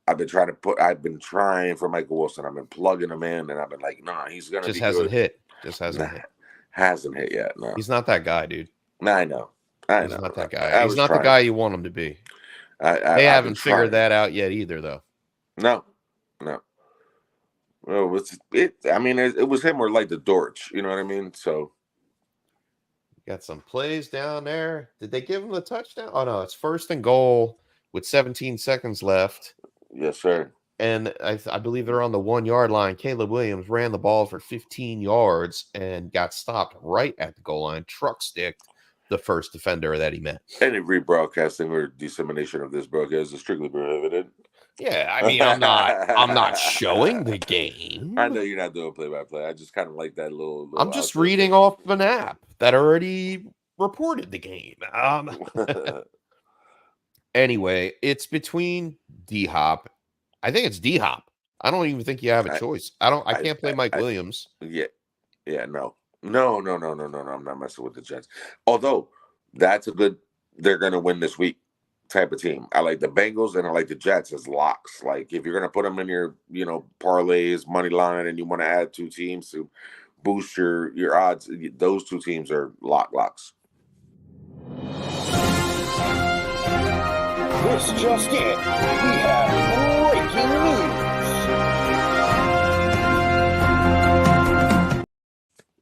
I've been trying for Michael Wilson. I've been plugging him in, and I've been like, nah, he's gonna Just be hasn't good. hit. Just hasn't hit. Hasn't hit yet. No, He's not that guy, dude. I know. He's not that guy. He's not the guy you want him to be. They haven't figured that out yet either, though. No. Well, it was him or like the Dortch. You know what I mean? So. Got some plays down there. Did they give him the touchdown? Oh, no. It's 1st and goal with 17 seconds left. Yes, sir. And I believe they're on the 1 yard line. Caleb Williams ran the ball for 15 yards and got stopped right at the goal line. Truck sticked the first defender that he met. Any rebroadcasting or dissemination of this broadcast is strictly prohibited. Yeah, I mean, I'm not showing the game. I know you're not doing play-by-play. I just kind of like that little I'm just reading off of an app that already reported the game. Anyway, it's between D-Hop. I think it's D-Hop. I don't even think you have a choice. I can't play Mike Williams. Yeah, no. I'm not messing with the Jets. Although that's they're going to win this week type of team. I like the Bengals and I like the Jets as locks. Like if you're going to put them in your, parlays, money line, and you want to add 2 teams to boost your odds, those 2 teams are locks. This just in. We have breaking news.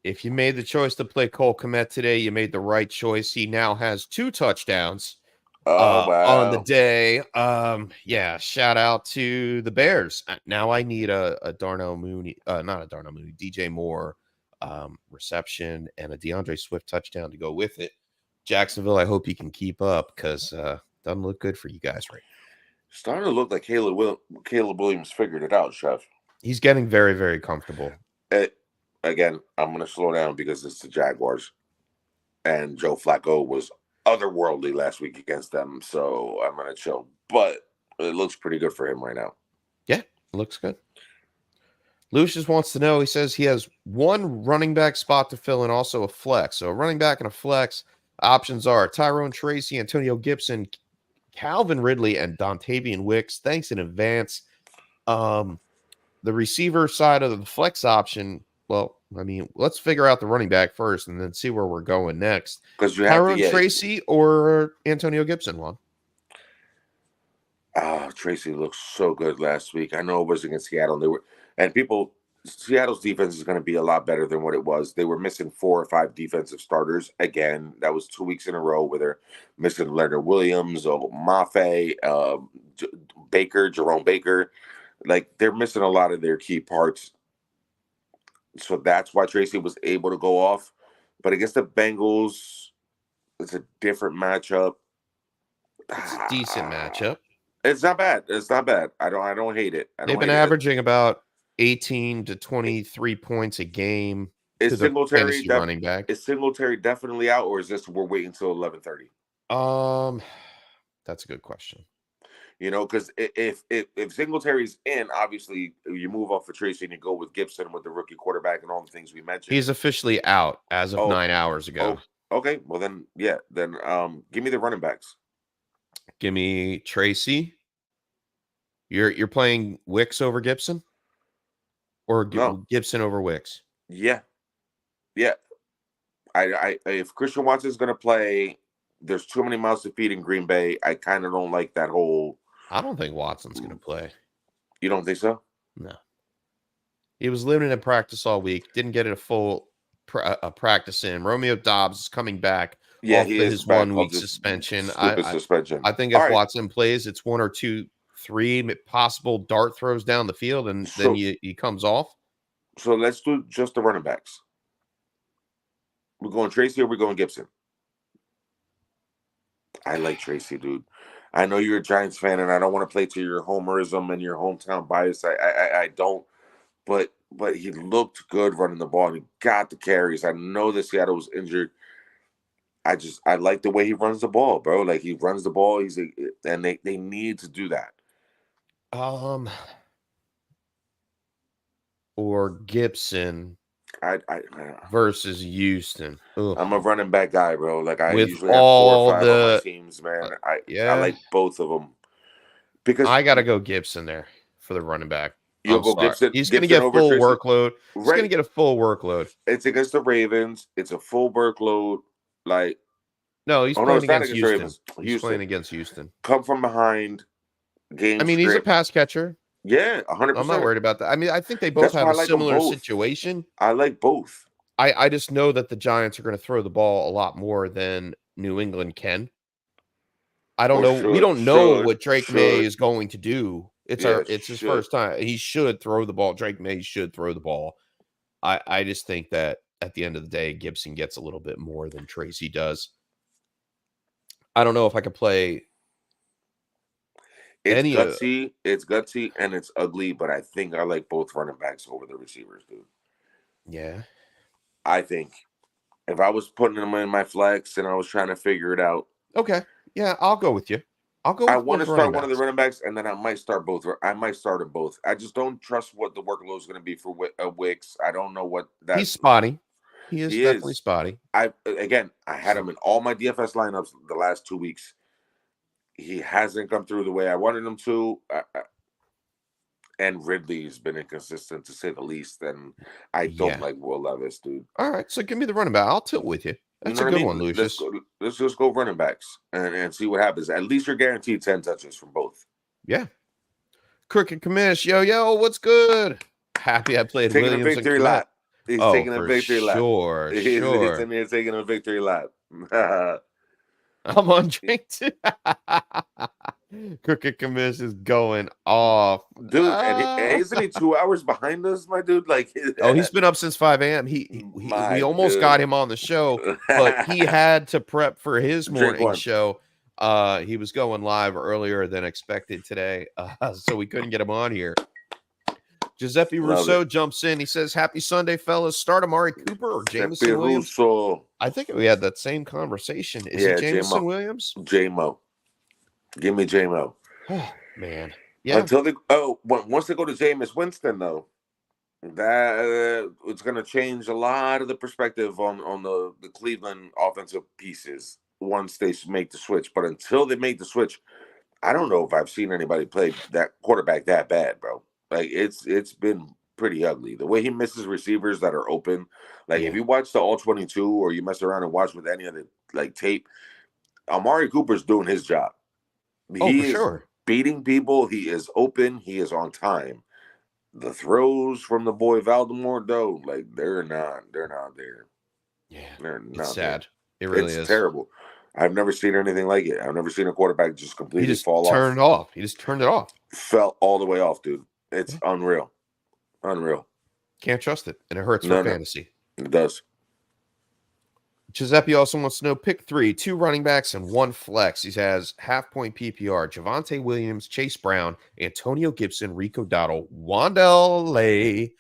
If you made the choice to play Cole Kmet today, you made the right choice. He now has 2 touchdowns. Wow. On the day. Shout out to the Bears. Now I need a Darnell Mooney, not a Darnell Mooney, DJ Moore reception and a DeAndre Swift touchdown to go with it. Jacksonville, I hope you can keep up because doesn't look good for you guys right now. Starting to look like Caleb Williams figured it out, Chef. He's getting very, very comfortable. Again, I'm going to slow down because it's the Jaguars. And Joe Flacco was otherworldly last week against them, so I'm going to chill. But it looks pretty good for him right now. Yeah, looks good. Lucius wants to know, he says he has 1 running back spot to fill and also a flex. So a running back and a flex options are Tyrone Tracy, Antonio Gibson, Calvin Ridley, and Dontavian Wicks. Thanks in advance. The receiver side of the flex option, well, I mean, let's figure out the running back first and then see where we're going next. Because you have Tyrone Tracy or Antonio Gibson, Juan? Tracy looked so good last week. I know it was against Seattle. Seattle's defense is going to be a lot better than what it was. They were missing 4 or 5 defensive starters. Again, that was 2 weeks in a row where they're missing Leonard Williams, Mafe, Jerome Baker. Like, they're missing a lot of their key parts. So that's why Tracy was able to go off. But against the Bengals, it's a different matchup. It's a decent matchup. It's not bad. I don't hate it. They've been averaging about 18 to 23 points a game. Is Singletary running back? Is Singletary definitely out, or is this we're waiting until 11:30? That's a good question. Because if Singletary's in, obviously you move off of Tracy and you go with Gibson with the rookie quarterback and all the things we mentioned. He's officially out as of 9 hours ago. Okay. Well then, yeah. Then give me the running backs. Give me Tracy. You're playing Wicks over Gibson, or Gibson over Wicks? Yeah. If Christian Watson's going to play, there's too many mouths to feed in Green Bay. I kind of don't like that whole. I don't think Watson's going to play. You don't think so? No. He was limited in practice all week. Didn't get a full practice in. Romeo Dobbs is coming back Yeah, off he of is his back 1 off week this suspension. stupid suspension. I think All if right. Watson plays, it's 1 or 2, 3 possible dart throws down the field, and then he comes off. So let's do just the running backs. We're going Tracy or we're going Gibson? I like Tracy, dude. I know you're a Giants fan, and I don't want to play to your homerism and your hometown bias. I don't. But he looked good running the ball, and he got the carries. I know that Seattle was injured. I like the way he runs the ball, bro. Like, he runs the ball. And they need to do that. Or Gibson versus Houston. Ugh. I'm a running back guy, bro. Like, I With usually have 4 or 5 on my the teams, man. yeah. I like both of them. Because I got to go Gibson there for the running back. You'll go Gibson. He's going to get full workload. He's going to get a full workload. It's against the Ravens. It's a full workload. Like, no, he's playing against Houston. He's playing against Houston. Come from behind. Game. I mean, he's a pass catcher. Yeah, 100%. I'm not worried about that. I mean, I think they both have a similar situation. I like both. I just know that the Giants are going to throw the ball a lot more than New England can. I don't know. We don't know what Drake May is going to do. It's his first time. He should throw the ball. Drake May should throw the ball. I just think that at the end of the day, Gibson gets a little bit more than Tracy does. I don't know if I could play. It's gutsy, and it's ugly, but I think I like both running backs over the receivers, dude. Yeah. I think if I was putting them in my flex and I was trying to figure it out. Okay. Yeah, I'll go with you. I want to start one of the running backs, and then I might start both. I might start them both. I just don't trust what the workload is going to be for Wicks. I don't know what that. He's spotty. He is definitely spotty. I had him in all my DFS lineups the last 2 weeks. He hasn't come through the way I wanted him to. And Ridley's been inconsistent, to say the least. And I don't like Will Levis, dude. All right, so give me the running back. I'll tilt with you. That's a good one, Lucius. Let's just go running backs and see what happens. At least you're guaranteed 10 touches from both. Yeah. Crooked Commish, yo, what's good? Happy I played taking Williams a victory lap. He's taking a victory lap. Sure. He's in here taking a victory lap. I'm on drink too. Crooked Commish is going off. Dude, and isn't he 2 hours behind us, my dude? Like, he's been up since 5 a.m. We almost got him on the show, but he had to prep for his morning show. He was going live earlier than expected today, so we couldn't get him on here. Giuseppe Rousseau jumps in. He says, "Happy Sunday, fellas. Start Amari Cooper or Jameson Williams." Rousseau. I think we had that same conversation. Is it Jameson Williams? J-Mo. Give me J-Mo. Oh, man. Yeah. Once they go to Jameis Winston, though, that it's going to change a lot of the perspective on the Cleveland offensive pieces once they make the switch. But until they make the switch, I don't know if I've seen anybody play that quarterback that bad, bro. Like, it's been pretty ugly. The way he misses receivers that are open. Like, if you watch the All-22 or you mess around and watch with any of the tape, Amari Cooper's doing his job. He is beating people. He is open. He is on time. The throws from the boy Valdemort, though, like, they're not there. Yeah, they're not. It's sad. There. It really is terrible. I've never seen anything like it. I've never seen a quarterback just completely fall off. Turned off. He just turned it off. Fell all the way off, dude. It's unreal. Can't trust it, and it hurts for fantasy. It does. Giuseppe also wants to know pick 3, 2 running backs, and 1 flex. He has half-point PPR, Javonte Williams, Chase Brown, Antonio Gibson, Rico Dowdle, Wandale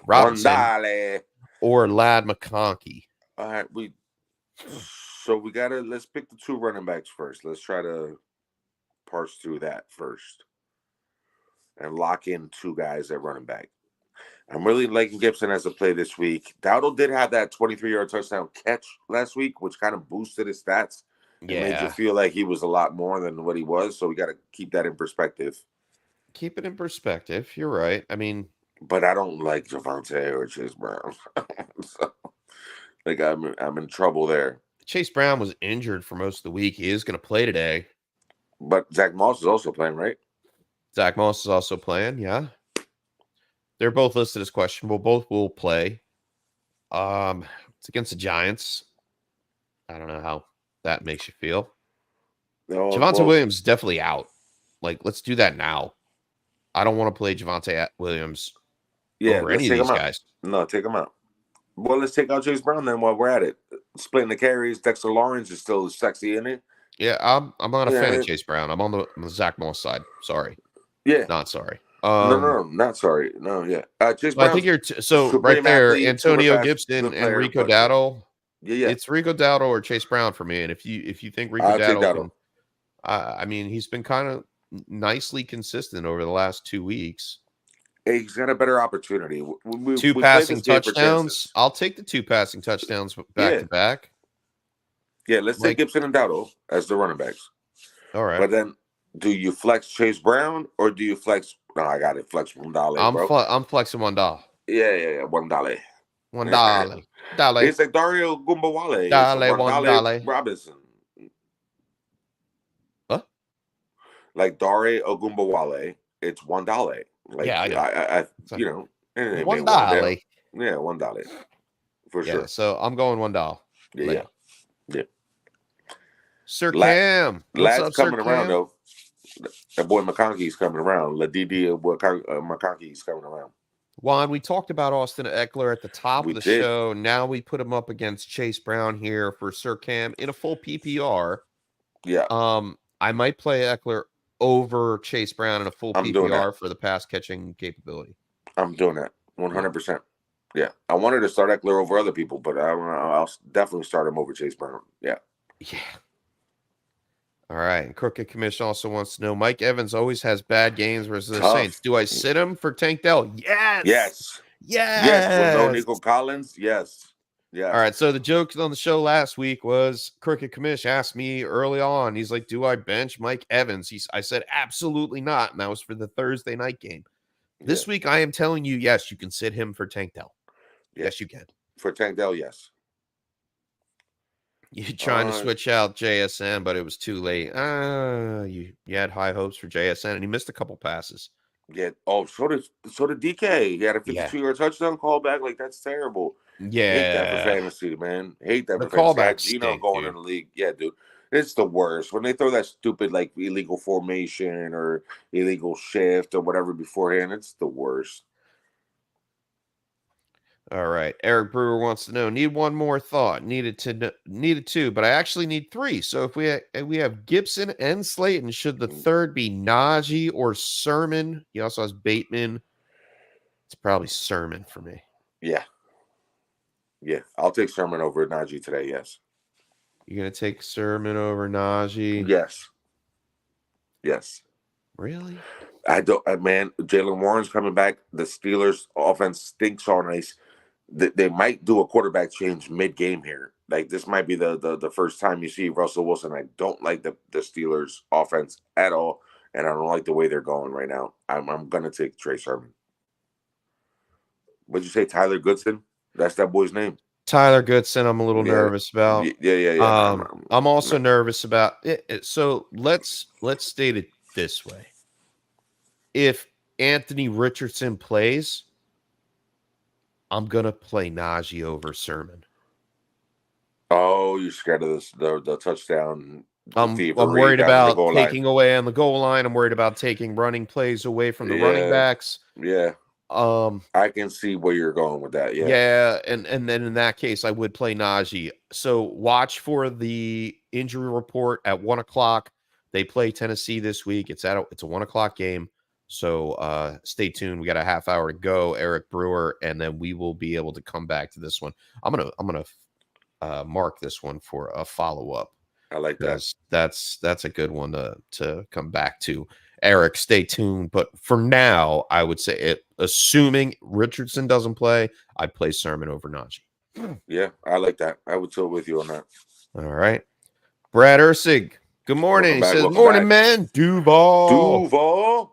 Robinson, or Ladd McConkey. All right, let's pick the 2 running backs first. Let's try to parse through that first and lock in 2 guys at running back. I'm really liking Gibson as a play this week. Dowdle did have that 23-yard touchdown catch last week, which kind of boosted his stats. It made you feel like he was a lot more than what he was, so we got to keep that in perspective. Keep it in perspective. You're right. I mean, but I don't like Javonte or Chase Brown. Like I'm in trouble there. Chase Brown was injured for most of the week. He is going to play today. But Zach Moss is also playing, right? Zach Moss is also playing. Yeah, they're both listed as questionable. Both will play. It's against the Giants. I don't know how that makes you feel. No, Javonte Williams is definitely out. Like, let's do that now. I don't want to play Javonte Williams over any of these guys. No, take him out. Well, let's take out Chase Brown then while we're at it. Splitting the carries. Dexter Lawrence is still sexy, isn't it? Yeah, I'm not a fan of Chase Brown. I'm on the Zach Moss side. Sorry. Yeah. Not sorry. No, not sorry. No, yeah. Chase Brown. I think you're right there. Antonio Gibson and Rico Dowdle. Yeah. It's Rico Dowdle or Chase Brown for me. And if you think Rico Dowdle, I mean, he's been kind of nicely consistent over the last 2 weeks. He's got a better opportunity. Two passing touchdowns. I'll take the 2 passing touchdowns back to back. Yeah, let's take Gibson and Dowdle as the running backs. All right. But then, do you flex Chase Brown or do you flex? No, I got it. Flex $1. I'm flexing $1. Yeah, $1. $1. It's like Dario Gumbawale. $1. Robinson. What? Like Dare Ogumbawale, it's $1. Like, yeah, I you know, $1. Yeah, $1 for sure. So I'm going $1. Yeah. Sir Cam, what's up, coming around though. That boy McConkey's coming around. Ladidi McConkey's coming around. Juan, we talked about Austin Eckler at the top of the show. Now we put him up against Chase Brown here for Sir Cam in a full PPR. Yeah. I might play Eckler over Chase Brown in a full PPR for the pass catching capability. I'm doing that 100%. Yeah. I wanted to start Eckler over other people, but I'll definitely start him over Chase Brown. Yeah. Yeah. All right. And Crooked Commission also wants to know, Mike Evans always has bad games versus the Saints. Do I sit him for Tank Dell? Yes. With no Nico Collins? Yes. All right. So the joke on the show last week was Crooked Commission asked me early on. He's like, do I bench Mike Evans? I said, absolutely not. And that was for the Thursday night game. This week, I am telling you, yes, you can sit him for Tank Dell. Yes, you can. For Tank Dell, yes. You're trying to switch out JSN, but it was too late. You had high hopes for JSN, and he missed a couple passes. Yeah. Oh, so did DK. He had a 52-yard touchdown callback. Like, that's terrible. Yeah. Hate that for fantasy, man. Hate that the for fantasy. Gino going in the league. Yeah, dude. It's the worst. When they throw that stupid, like, illegal formation or illegal shift or whatever beforehand, it's the worst. All right. Eric Brewer wants to know, need one more thought. Needed 2, but I actually need 3. So if we have Gibson and Slayton, should the third be Najee or Sermon? He also has Bateman. It's probably Sermon for me. Yeah. Yeah. I'll take Sermon over Najee today, yes. You're going to take Sermon over Najee? Yes. Really? Man, Jalen Warren's coming back. The Steelers' offense stinks all nice. They might do a quarterback change mid-game here. Like, this might be the first time you see Russell Wilson. I don't like the Steelers' offense at all, and I don't like the way they're going right now. I'm going to take Trey Sermon. What'd you say, Tyler Goodson? That's that boy's name. Tyler Goodson, I'm a little nervous about. Yeah. I'm also nervous about it. So let's state it this way. If Anthony Richardson plays, I'm going to play Najee over Sermon. Oh, you're scared of the touchdown. I'm worried about taking away on the goal line. I'm worried about taking running plays away from the running backs. Yeah. I can see where you're going with that. Yeah. Yeah. And then in that case, I would play Najee. So watch for the injury report at 1:00. They play Tennessee this week. It's a 1:00 game. So stay tuned. We got a half hour to go, Eric Brewer, and then we will be able to come back to this one. I'm gonna mark this one for a follow-up. I like that. That's a good one to come back to. Eric, stay tuned. But for now, I would say assuming Richardson doesn't play, I'd play Sermon over Najee. Yeah, I like that. I would still with you on that. All right. Brad Ursig, good morning. He says, morning, man. Duval.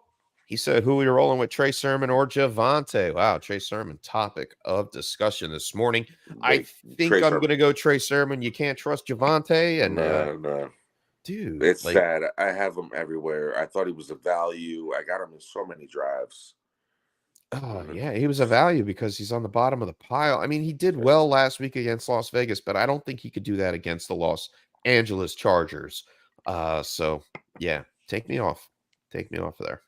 He said, who are you rolling with, Trey Sermon or Javante? Wow, Trey Sermon, topic of discussion this morning. I think I'm going to go Trey Sermon. You can't trust Javante. And, no. Dude. It's sad. I have him everywhere. I thought he was a value. I got him in so many drives. Oh, yeah, he was a value because he's on the bottom of the pile. I mean, he did well last week against Las Vegas, but I don't think he could do that against the Los Angeles Chargers. So, yeah, take me off. Take me off of there.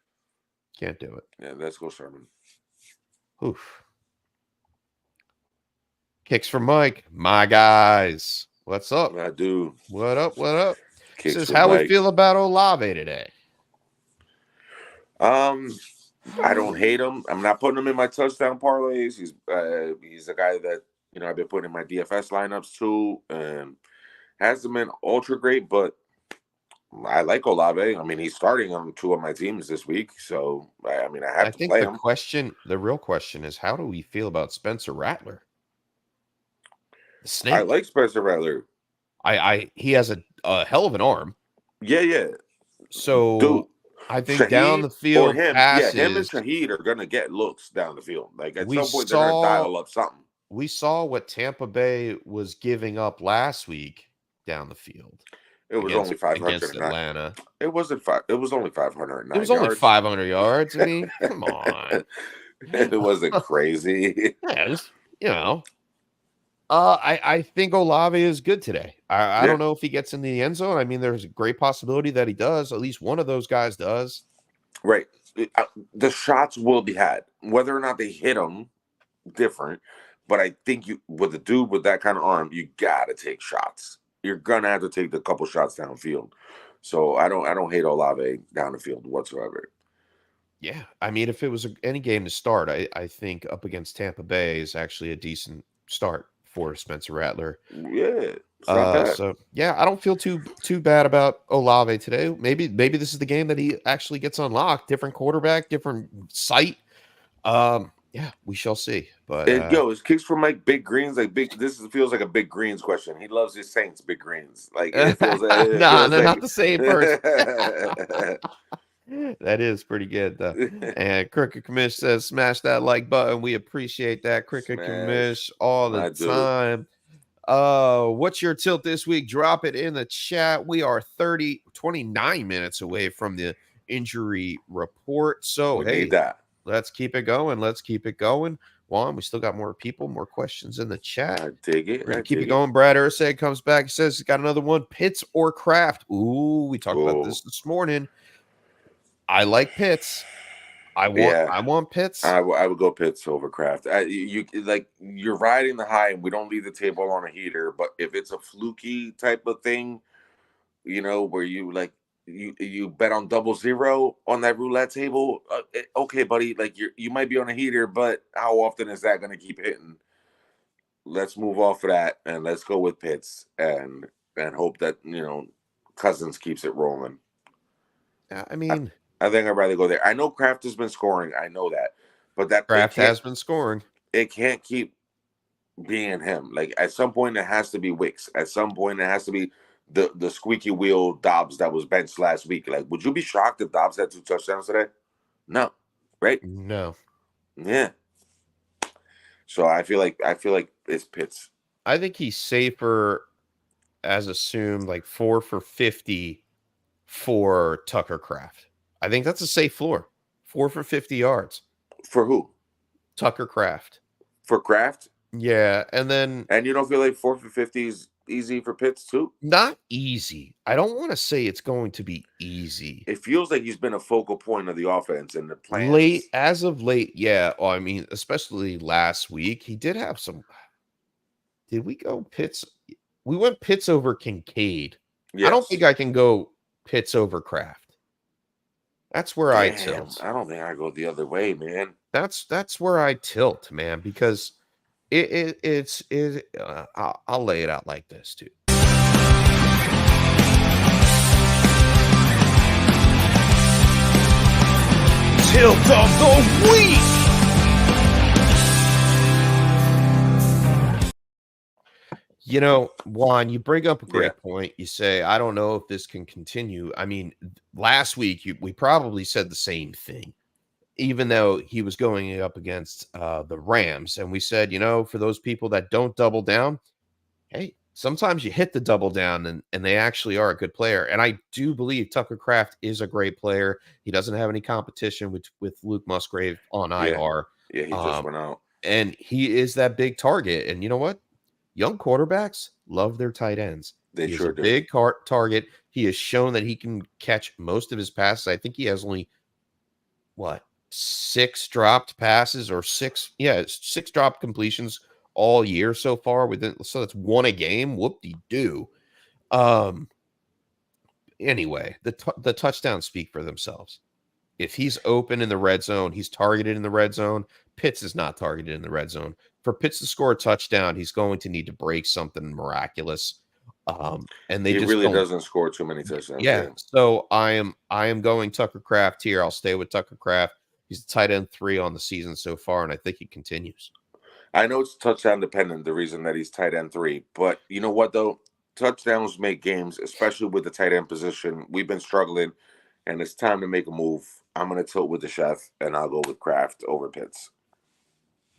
Can't do it. Yeah, let's go, Sermon. Oof. Kicks from Mike. My guys. What's up? I do. What up? What up? Kicks Says, from how Mike. we feel about Olave today? I don't hate him. I'm not putting him in my touchdown parlays. He's a guy that, you know, I've been putting in my DFS lineups too, and hasn't been ultra great, but I like Olave. I mean, he's starting on 2 of my teams this week, so I have to play him. The real question is, how do we feel about Spencer Rattler? The snake. I like Spencer Rattler. He has a hell of an arm. Yeah. So Dude, I think Shaheed down the field, passes, him and Shaheed are gonna get looks down the field. Like at some point, they're gonna dial up something. We saw what Tampa Bay was giving up last week down the field. It was only 500 against Atlanta. It wasn't five. It was only 509. It was only 500 yards. I mean, come on. It wasn't crazy. Yeah, you know. I think Olave is good today. I don't know if he gets in the end zone. I mean, there's a great possibility that he does. At least one of those guys does. Right. The shots will be had. Whether or not they hit him, different. But I think with a dude with that kind of arm, you gotta take shots. You're gonna have to take the couple shots downfield. So I don't hate Olave down the field whatsoever. Yeah, I mean, if it was any game to start, I think up against Tampa Bay is actually a decent start for Spencer Rattler. Yeah. So yeah, I don't feel too bad about Olave today. Maybe this is the game that he actually gets unlocked. Different quarterback, different site. Yeah, we shall see. But his kicks from Mike Big Greens, like big. Feels like a Big Greens question. He loves his Saints Big Greens. Like it feels like they're not the same person. That is pretty good though. And Cricket Commish says, smash that like button. We appreciate that, Cricket Commish, all the time. What's your tilt this week? Drop it in the chat. We are 29 minutes away from the injury report. So hey, let's keep it going. Juan, we still got more people, more questions in the chat. I dig it. We're gonna keep it going. Brad Ursay comes back. He says he's got another one. Pitts or Kraft? Ooh, we talked about this morning. I like Pitts. I want Pitts. I would go Pitts over Kraft. You're riding the high, and we don't leave the table on a heater. But if it's a fluky type of thing, you know, where you bet on 0-0 on that roulette table, okay, buddy. Like you might be on a heater, but how often is that going to keep hitting? Let's move off of that and let's go with Pitts and hope that Cousins keeps it rolling. I mean. I think I'd rather go there. I know Kraft has been scoring. I know that. But that Kraft has been scoring. It can't keep being him. Like at some point it has to be Wicks. At some point it has to be the squeaky wheel Dobbs that was benched last week. Like, would you be shocked if Dobbs had 2 touchdowns today? No. Right? No. Yeah. So I feel like it's Pitts. I think he's safer as assumed, like 4 for 50 for Tucker Kraft. I think that's a safe floor. 4 for 50 yards. For who? Tucker Kraft. For Kraft? Yeah, and you don't feel like 4 for 50 is easy for Pitts too? Not easy. I don't want to say it's going to be easy. It feels like he's been a focal point of the offense and the plans. As of late, yeah. Well, I mean, especially last week, he did have some. Did we go Pitts? We went Pitts over Kincaid. Yes. I don't think I can go Pitts over Kraft. That's where I tilt. I don't think I go the other way, man. That's where I tilt, man, because it's I'll lay it out like this too. Tilt of the week. You know, Juan, you bring up a great point. You say, I don't know if this can continue. I mean, last week we probably said the same thing. even though he was going up against the Rams. And we said, for those people that don't double down, hey, sometimes you hit the double down and they actually are a good player. And I do believe Tucker Kraft is a great player. He doesn't have any competition with Luke Musgrave on IR. Yeah, he just went out. And he is that big target. And you know what? Young quarterbacks love their tight ends. They He is sure a do. big target. He has shown that he can catch most of his passes. I think he has only, 6 dropped passes or 6 dropped completions all year so far. So that's 1 a game. Whoop-de-doo. Anyway, the touchdowns speak for themselves. If he's open in the red zone, he's targeted in the red zone. Pitts is not targeted in the red zone. For Pitts to score a touchdown, he's going to need to break something miraculous. And they he just really don't. doesn't score too many touchdowns. Yeah. So I am going Tucker Kraft here. I'll stay with Tucker Kraft. He's the tight end 3 on the season so far, and I think he continues. I know it's touchdown dependent, the reason that he's tight end 3, but you know what though? Touchdowns make games, especially with the tight end position. We've been struggling, and it's time to make a move. I'm going to tilt with the chef, and I'll go with Kraft over Pitts.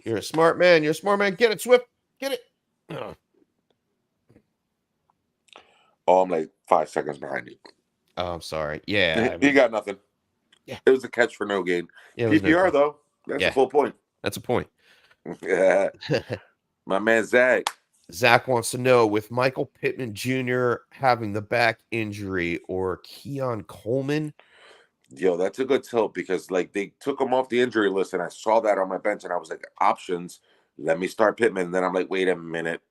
You're a smart man. Get it, Swift. Get it. Oh, I'm like 5 seconds behind you. Oh, I'm sorry. Yeah. You got nothing. Yeah. It was a catch for no gain. Yeah, PPR, though. That's a full point. That's a point. Yeah. My man, Zach. Zach wants to know, with Michael Pittman Jr. having the back injury or Keon Coleman. Yo, that's a good tilt because they took him off the injury list, and I saw that on my bench, and I was like, options. Let me start Pittman. And then I'm like, wait a minute.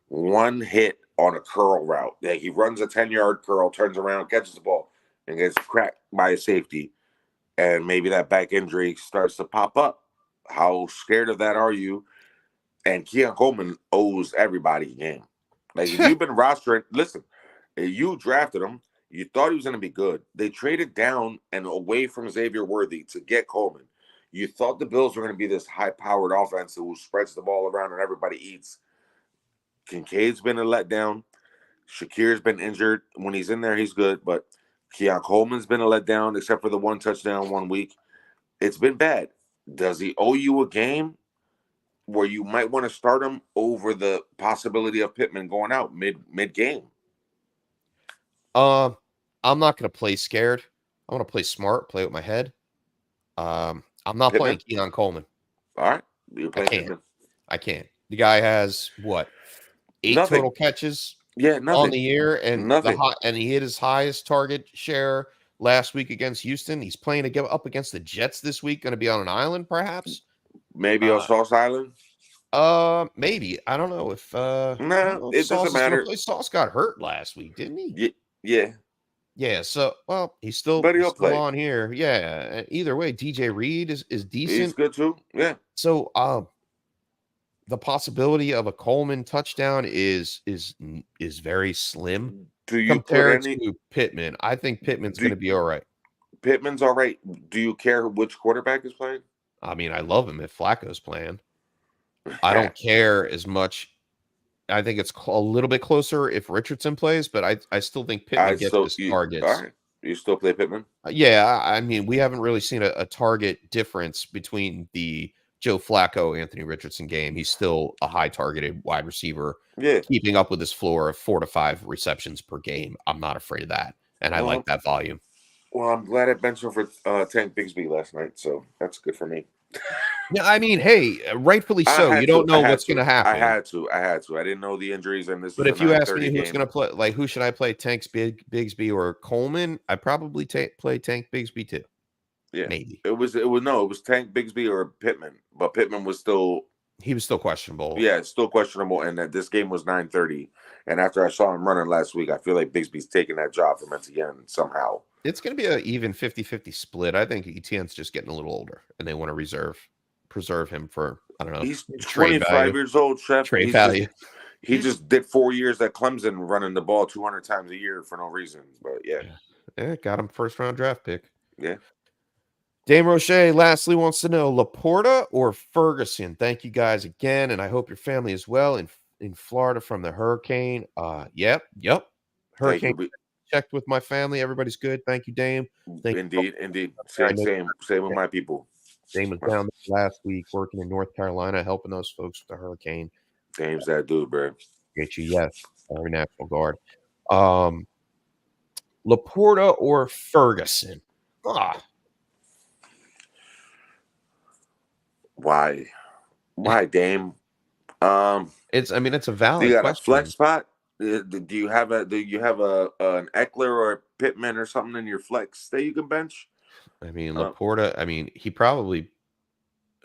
1 hit on a curl route. Yeah, he runs a 10-yard curl, turns around, catches the ball, and gets cracked by a safety. And maybe that back injury starts to pop up. How scared of that are you? And Keon Coleman owes everybody a game. If you've been rostering, listen, if you drafted him, you thought he was going to be good. They traded down and away from Xavier Worthy to get Coleman. You thought the Bills were going to be this high-powered offense who spreads the ball around and everybody eats. Kincaid's been a letdown. Shakir's been injured. When he's in there, he's good. But Keon Coleman's been a letdown, except for the 1 touchdown 1 week. It's been bad. Does he owe you a game where you might want to start him over the possibility of Pittman going out mid-game? I'm not going to play scared. I want to play smart, play with my head. I'm not playing Keon Coleman. All right. You're playing Pittman. I can't. The guy has, 8 total catches on the year, and he hit his highest target share last week against Houston. He's playing up against the Jets this week, going to be on an island, perhaps. Maybe on Sauce Island? Maybe. I don't know if it doesn't matter. Sauce got hurt last week, didn't he? Yeah. Yeah, so he's still on here. Yeah. Either way, DJ Reed is decent. He's good too. Yeah. So the possibility of a Coleman touchdown is very slim. Do you compared to Pittman? I think Pittman's going to be all right. Pittman's all right. Do you care which quarterback is playing? I mean, I love him if Flacco's playing. I don't care as much. I think it's a little bit closer if Richardson plays, but I still think Pittman gets his targets. All right. You still play Pittman? Yeah, I mean, we haven't really seen a target difference between the Joe Flacco, Anthony Richardson game. He's still a high targeted wide receiver, keeping up with his floor of 4 to 5 receptions per game. I'm not afraid of that, and I like that volume. Well, I'm glad I benched him for Tank Bigsby last night, so that's good for me. Yeah, I mean, hey, rightfully so. You don't know what's going to happen. I had to. I didn't know the injuries, and this. But if you ask me who's going to play, who should I play, Tank Bigsby or Coleman? I probably play Tank Bigsby too. Yeah, maybe it was Tank Bigsby or Pittman, but Pittman was still questionable. Yeah, still questionable, and that this game was 9:30. And after I saw him running last week, I feel like Bigsby's taking that job from Etienne somehow. It's going to be an even 50-50 split. I think Etienne's just getting a little older, and they want to preserve him for, I don't know. He's 25 years old, Chef. Trade value. He just did 4 years at Clemson running the ball 200 times a year for no reason. But yeah, got him first round draft pick. Yeah. Dame Roche lastly wants to know, Laporta or Ferguson? Thank you guys again, and I hope your family is well in Florida from the hurricane. Yep. Hurricane. Checked with my family. Everybody's good. Thank you, Dame. Indeed. Same with my people. Dame was down there last week working in North Carolina, helping those folks with the hurricane. Dame's that dude, bro. Get you, yes. Army National Guard. Laporta or Ferguson? Why, Dame? It's a Do valid you got question. a flex spot? Do you have an Eckler or a Pittman or something in your flex that you can bench? Laporta. He probably.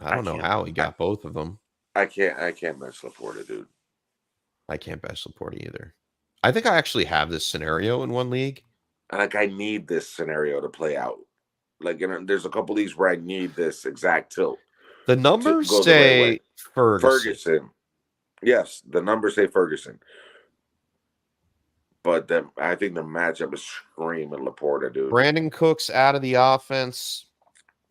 I don't know how he got both of them. I can't bench Laporta, dude. I can't bench Laporta either. I think I actually have this scenario in one league. Like, I need this scenario to play out. Like, there's a couple leagues where I need this exact tilt. The numbers say Ferguson. Yes, the numbers say Ferguson. But I think the matchup is screaming Laporta, dude. Brandon Cooks out of the offense.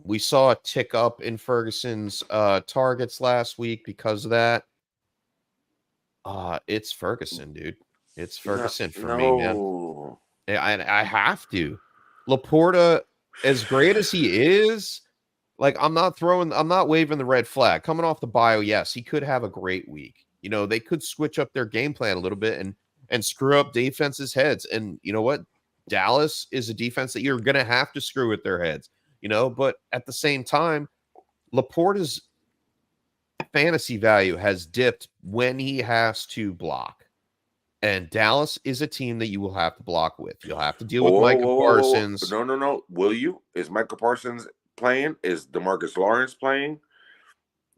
We saw a tick up in Ferguson's targets last week because of that. It's Ferguson, dude. It's Ferguson for me, man. I have to. Laporta, as great as he is, like I'm not waving the red flag. Coming off the bio, yes, he could have a great week. They could switch up their game plan a little bit and screw up defenses' heads. And you know what? Dallas is a defense that you're going to have to screw with their heads, but at the same time, Laporta's fantasy value has dipped when he has to block. And Dallas is a team that you will have to block with. You'll have to deal with Micah Parsons. No. Will you? Is Micah Parsons playing? Is DeMarcus Lawrence playing?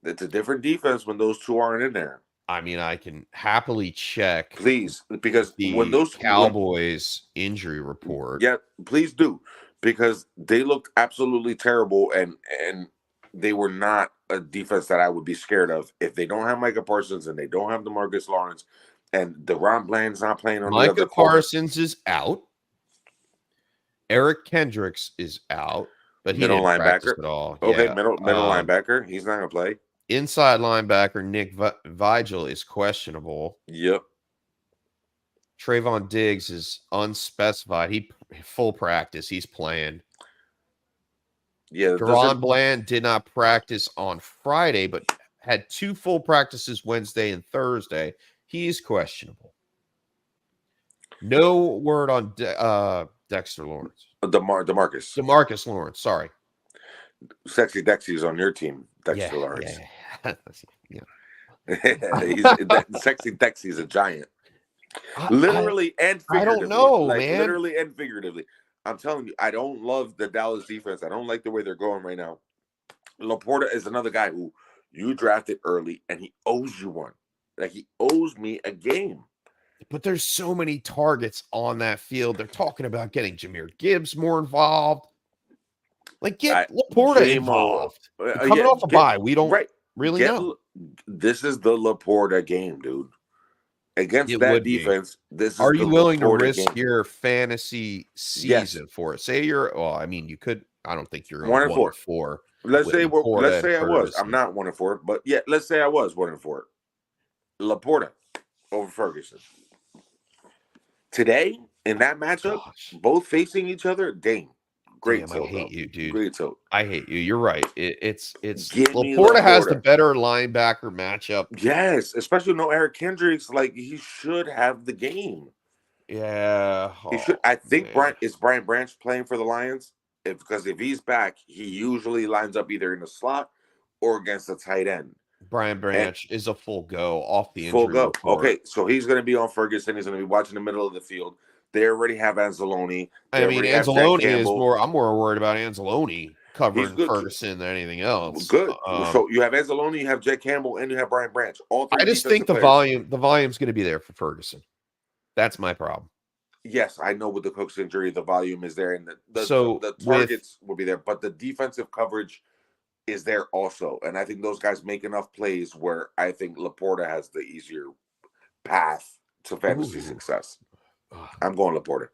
It's a different defense when those two aren't in there. I can happily check. Please, because when those Cowboys injury report. Yeah, please do. Because they looked absolutely terrible, and they were not a defense that I would be scared of if they don't have Micah Parsons and they don't have DeMarcus Lawrence. And DeRon Bland's not playing on the other Micah Parsons is out. Eric Kendricks is out, but he didn't practice at all. Okay, middle linebacker. He's not going to play. Inside linebacker Nick Vigil is questionable. Yep. Trayvon Diggs is unspecified. He full practice. He's playing. Yeah. DeRon Bland did not practice on Friday, but had 2 full practices Wednesday and Thursday. He's questionable. No word on Dexter Lawrence. DeMarcus Lawrence, sorry. Sexy Dexy is on your team, Dexter Lawrence. Yeah. Sexy Dexy is a giant. Literally and figuratively. I don't know, man. Literally and figuratively. I'm telling you, I don't love the Dallas defense. I don't like the way they're going right now. Laporta is another guy who you drafted early, and he owes you one. Like, he owes me a game. But there's so many targets on that field. They're talking about getting Jahmyr Gibbs more involved. Like, get Laporta involved. Coming off a bye, we don't really know. This is the Laporta game, dude. Against that defense, this is. Are you willing to risk your fantasy season for it? Say you're. Well, you could. I don't think you're 1-4. Let's say I was. I'm not 1-4, but yeah, let's say I was 1-4. Laporta over Ferguson. Today, in that matchup, both facing each other, Dame. Great tilt. I hate you, dude. Great tilt. I hate you. You're right. It's Laporta has the better linebacker matchup. Yes, especially no Eric Kendricks. Like, he should have the game. Yeah. He should. I think Brian Branch playing for the Lions? Because if he's back, he usually lines up either in the slot or against the tight end. Brian Branch is a full go off the injury report. Okay, so he's going to be on Ferguson. He's going to be watching the middle of the field. They already have Anzalone. Anzalone is more. I'm more worried about Anzalone covering Ferguson than anything else. Good. So you have Anzalone, you have Jack Campbell, and you have Brian Branch. All three. I just think the volume's going to be there for Ferguson. That's my problem. Yes, I know with the Cooks injury, the volume is there, and the targets will be there, but the defensive coverage is there also. And I think those guys make enough plays where I think Laporta has the easier path to fantasy success. I'm going Laporta.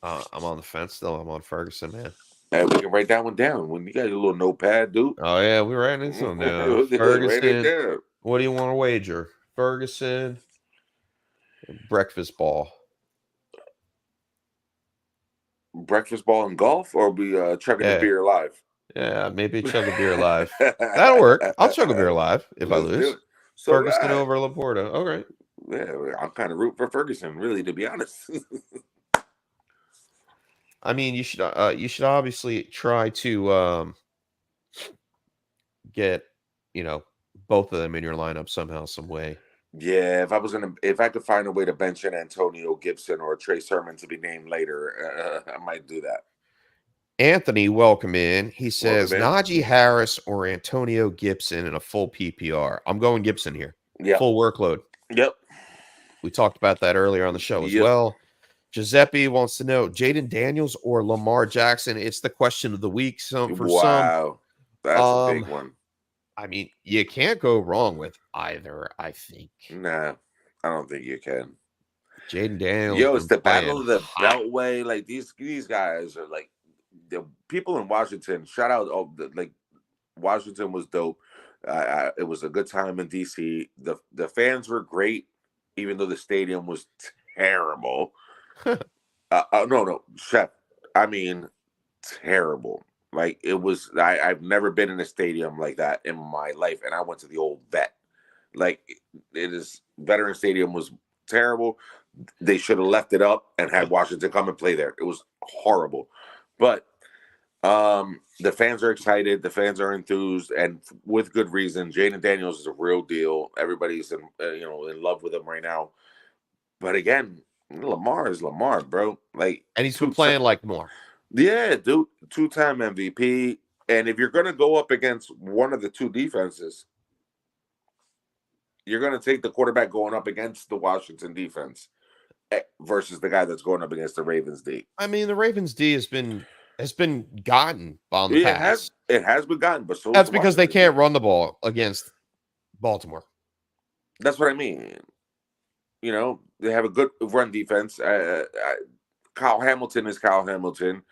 I'm on the fence still. I'm on Ferguson, man. And we can write that one down. When you got your little notepad, dude. Oh, yeah, we're writing this one down. Ferguson. What do you want to wager? Ferguson, breakfast ball. Breakfast ball and golf, or we chugging the beer live? Yeah, maybe chug a beer live. That'll work. I'll chug a beer live if I Let's do lose. it. So Ferguson that. over Laporta. Okay. Yeah, I'm kind of rooting for Ferguson, really, to be honest. I mean, you should obviously try to get, you know, both of them in your lineup somehow, some way. Yeah, if I could find a way to bench in Antonio Gibson or Trey Sermon to be named later, I might do that. Anthony, welcome in. He says Welcome in. Najee Harris or Antonio Gibson in a full PPR. I'm going Gibson here. Yep. Full workload. Yep. We talked about that earlier on the show as well. Giuseppe wants to know Jaden Daniels or Lamar Jackson. It's the question of the week. So for some, that's a big one. I mean, you can't go wrong with either, I think. Nah, I don't think you can. Jaden Daniels. Yo, it's the battle of the Beltway. Like these guys are like the people in Washington. Shout out, like Washington was dope. It was a good time in DC. The fans were great, even though the stadium was terrible. No, Chef. I mean, terrible. Like it was. I've never been in a stadium like that in my life, and I went to the old Vet. Like it is. Veteran Stadium was terrible. They should have left it up and had Washington come and play there. It was horrible, but the fans are excited. The fans are enthused, and with good reason. Jaden Daniels is a real deal. Everybody's in love with him right now. But again, Lamar is Lamar, bro. Like, and he's been playing like more. Yeah, dude, 2-time MVP. And if you're gonna go up against one of the two defenses, you're gonna take the quarterback going up against the Washington defense versus the guy that's going up against the Ravens D. I mean, the Ravens D has been gotten on the pass. It has been gotten, but so that's because they can't run the ball against Baltimore. That's what I mean. You know, they have a good run defense. Kyle Hamilton is Kyle Hamilton.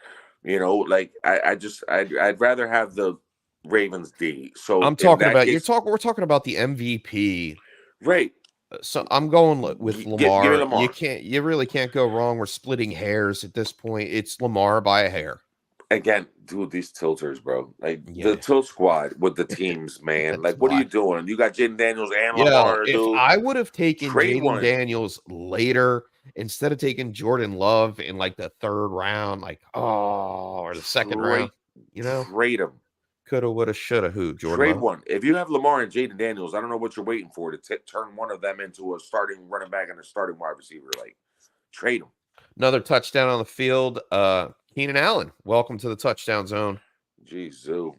You know, like I'd rather have the Ravens D. So I'm talking about we're talking about the MVP. Right. So I'm going with Lamar. Give me Lamar. You really can't go wrong. We're splitting hairs at this point. It's Lamar by a hair. Again, dude, these tilters, bro. Like the tilt squad with the teams, man. Like, what are you doing? You got Jaden Daniels and Lamar, if dude. I would have taken Jaden Daniels later instead of taking Jordan Love in like the third round, or the second round, trade him. Coulda, woulda, shoulda. Who? Jordan Trade Love? one. If you have Lamar and Jaden Daniels, I don't know what you're waiting for to turn one of them into a starting running back and a starting wide receiver. Like, trade them. Another touchdown on the field. Keenan Allen, welcome to the touchdown zone. Jeez,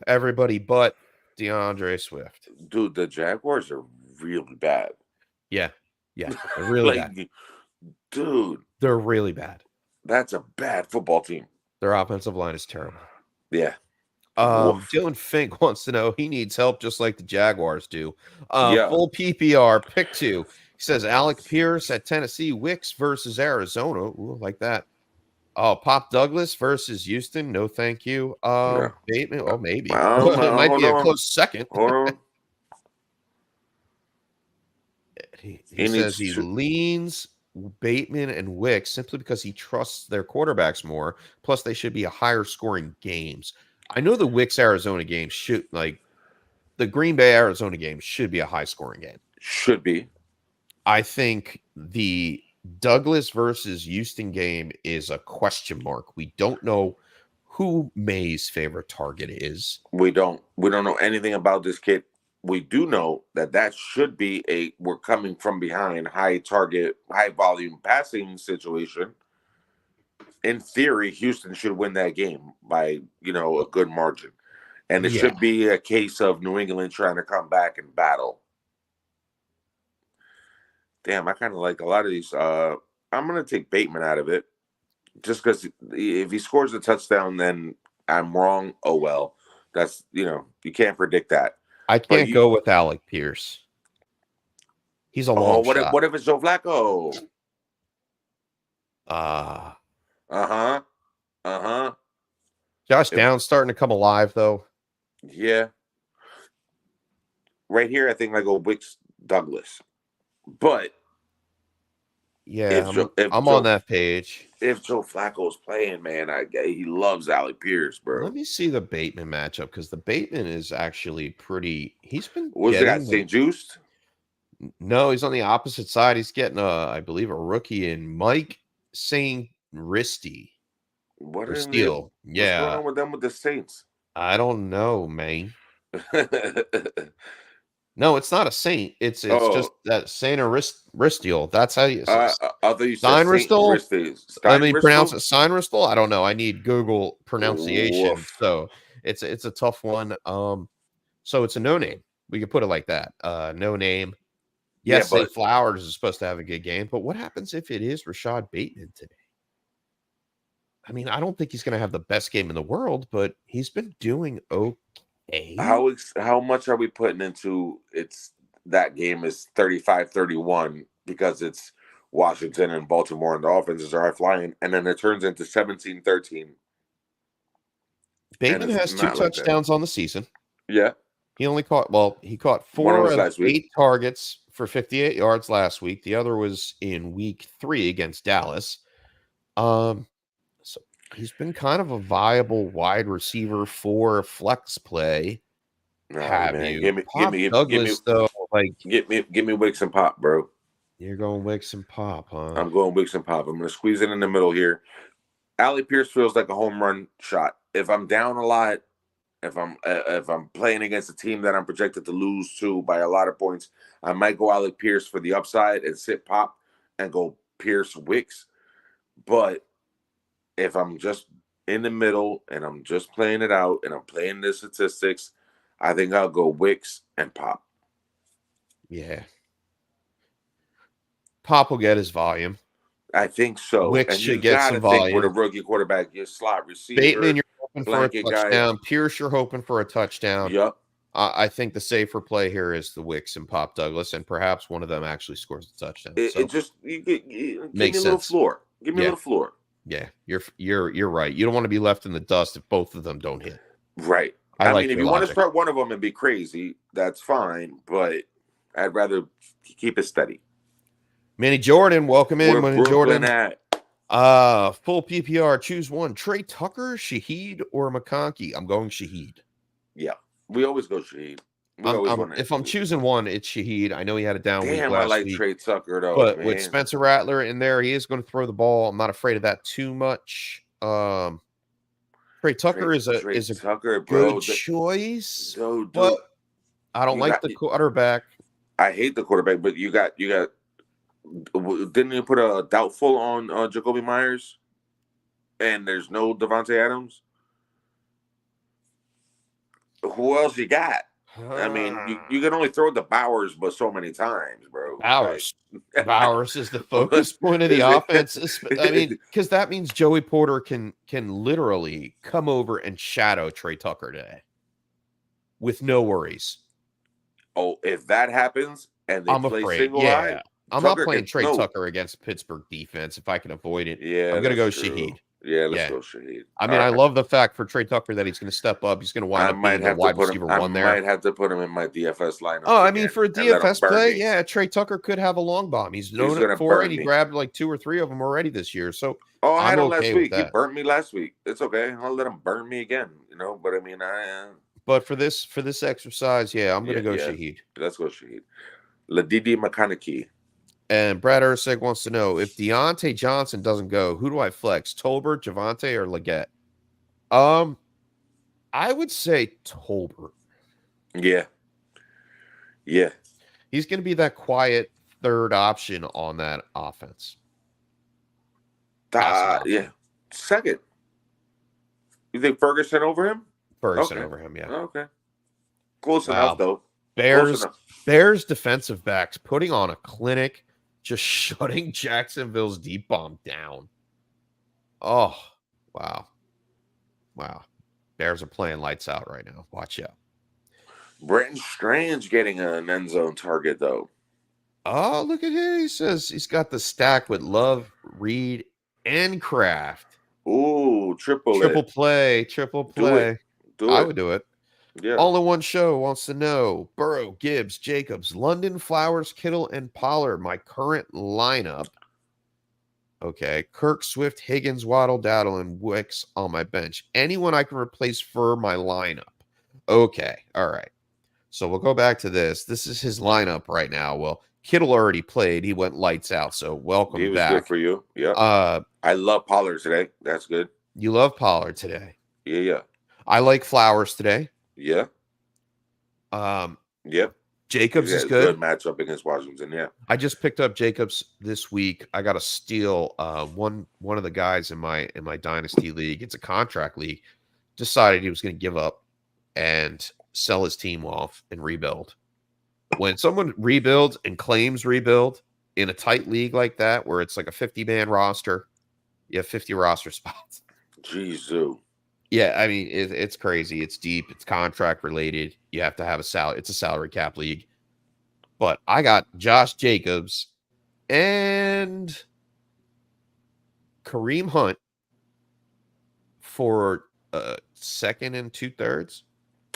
everybody but DeAndre Swift. Dude, the Jaguars are really bad. Yeah, they're really bad. Dude, they're really bad. That's a bad football team. Their offensive line is terrible. Yeah. Dylan Fink wants to know he needs help just like the Jaguars do. Full PPR, pick 2. He says Alec Pierce at Tennessee, Wicks versus Arizona. Ooh, like that. Pop Douglas versus Houston. No, thank you. Bateman. Oh, maybe. It might be a close second. Hold on. he says he leans Bateman and Wicks simply because he trusts their quarterbacks more. Plus, they should be a higher scoring games. I know the Wicks Arizona game should the Green Bay Arizona game should be a high scoring game. Should be. I think the Douglas versus Houston game is a question mark. We don't know who May's favorite target is. We don't know anything about this kid. We do know that should be we're coming from behind, high target, high volume passing situation. In theory, Houston should win that game by, a good margin. And it should be a case of New England trying to come back and battle. Damn, I kind of like a lot of these. I'm going to take Bateman out of it. Just because if he scores a touchdown, then I'm wrong. Oh, well. That's, you can't predict that. I can't go with Alec Pierce. He's a long shot. What if it's Joe Flacco? Josh Downs starting to come alive, though. Yeah. Right here, I think I go Wicks Douglas. But Yeah, I'm on that page. If Joe Flacco's playing, man, he loves Allie Pierce, Let bro. me see the Bateman matchup because the Bateman is actually pretty. He's been What's he got? getting St. Juiced? No, he's on the opposite side. He's getting I believe, a rookie in Mike St. Risty What or in the Steele. What's going Yeah, on with them with the Saints? I don't know, man. No, it's not a saint. It's just Oh, that Saint Ristiel. That's how you I thought you said Stein Saint Ristel. Risty. Let Stein me pronounce Ristel? it. Stein Ristel. I don't know. I need Google pronunciation. Woof. So it's a tough one. So it's a no name. We could put it like that. No name. Yeah, Yes, Zay but Flowers is supposed to have a good game, but what happens if it is Rashad Bateman today? I mean, I don't think he's going to have the best game in the world, but he's been doing okay. how much are we putting into that game is 35-31 because it's Washington and Baltimore and the offenses are high flying, and then it turns into 17-13. Bateman has 2 touchdowns on the season. Yeah. He caught One 4 was of last week. 8 targets for 58 yards last week. The other was in week 3 against Dallas. So he's been kind of a viable wide receiver for flex play. Give me Wicks and Pop, bro. You're going Wicks and Pop, huh? I'm going Wicks and Pop. I'm going to squeeze it in the middle here. Allie Pierce feels like a home run shot. If I'm down a lot, if I'm playing against a team that I'm projected to lose to by a lot of points, I might go Allie Pierce for the upside and sit Pop and go Pierce Wicks. But if I'm just in the middle and I'm just playing it out and I'm playing the statistics, I think I'll go Wicks and Pop. Yeah. Pop will get his volume. I think so. Wicks should get some volume. With a rookie quarterback, your slot receiver. Bateman, you're hoping for a touchdown. Guy. Pierce, you're hoping for a touchdown. Yep. I think the safer play here is the Wicks and Pop Douglas, and perhaps one of them actually scores a touchdown. Give me a little floor. Give me a little floor. Yeah, you're right. You don't want to be left in the dust if both of them don't hit. Right. I mean, if you want to start one of them and be crazy, that's fine. But I'd rather keep it steady. Manny Jordan, welcome in. Where Manny Jordan. At? Full PPR. Choose one. Trey Tucker, Shaheed, or McConkey. I'm going Shaheed. Yeah, we always go Shaheed. If I'm choosing one, it's Shaheed. I know he had a down week last week. I like Trey Tucker though. But with Spencer Rattler in there, he is going to throw the ball. I'm not afraid of that too much. Trey Tucker is a good choice. But I don't like the quarterback. I hate the quarterback, but you got. Didn't you put a doubtful on Jacoby Myers? And there's no Devontae Adams. Who else you got? I mean, you can only throw the Bowers, but so many times, bro. Bowers is the focus point of the offense. I mean, because that means Joey Porter can literally come over and shadow Trey Tucker today with no worries. Oh, if that happens and they play afraid. Single eye, I'm not playing Trey Tucker against Pittsburgh defense if I can avoid it. Yeah, I'm gonna go Shaheed. Yeah, let's go Shaheed. I mean, I love the fact for Trey Tucker that he's going to step up. He's going to wind up being a wide receiver one there. I might have to put him in my DFS lineup. Oh, I mean, for a DFS play, Trey Tucker could have a long bomb. He's known it for it. He grabbed like 2 or 3 of them already this year. So, I had him last week. He burnt me last week. It's okay. I'll let him burn me again. But I mean, But for this exercise, I'm going to go Shaheed. Let's go Shaheed. Ladidi McConaughey. And Brad Ursig wants to know, if Deontay Johnson doesn't go, who do I flex? Tolbert, Javante, or Leggett? I would say Tolbert. Yeah. He's going to be that quiet third option on that offense. Yeah. Second. You think Ferguson over him? Ferguson over him, yeah. Okay. Close enough, though. Bears defensive backs putting on a clinic, just shutting Jacksonville's deep bomb down. Oh, wow. Bears are playing lights out right now. Watch out. Brenton Strange getting an end zone target, though. Oh, look at him. He says he's got the stack with Love, Reed, and Kraft. Ooh, triple play. Do it. I would do it. Yeah. All in one show wants to know: Burrow, Gibbs, Jacobs, London, Flowers, Kittle, and Pollard. My current lineup. Okay. Kirk, Swift, Higgins, Waddle, Dowdle, and Wicks on my bench. Anyone I can replace for my lineup. Okay. All right. So we'll go back to this. This is his lineup right now. Well, Kittle already played. He went lights out. So He welcome was good back. for you. Yeah. Uh, I love Pollard today. That's good. you love Pollard today. Yeah. I like Flowers today. Yeah. Yep. Jacobs is good good. matchup against Washington. Yeah. I just picked up Jacobs this week. I got to steal one of the guys in my dynasty league. It's a contract league. Decided he was going to give up and sell his team off and rebuild. When someone rebuilds and claims rebuild in a tight league like that, where it's like a 50-man roster, you have 50 roster spots. Jeez. Yeah, I mean, it's crazy. It's deep. It's contract related. You have to have a salary. It's a salary cap league. But I got Josh Jacobs and Kareem Hunt for second and 2/3.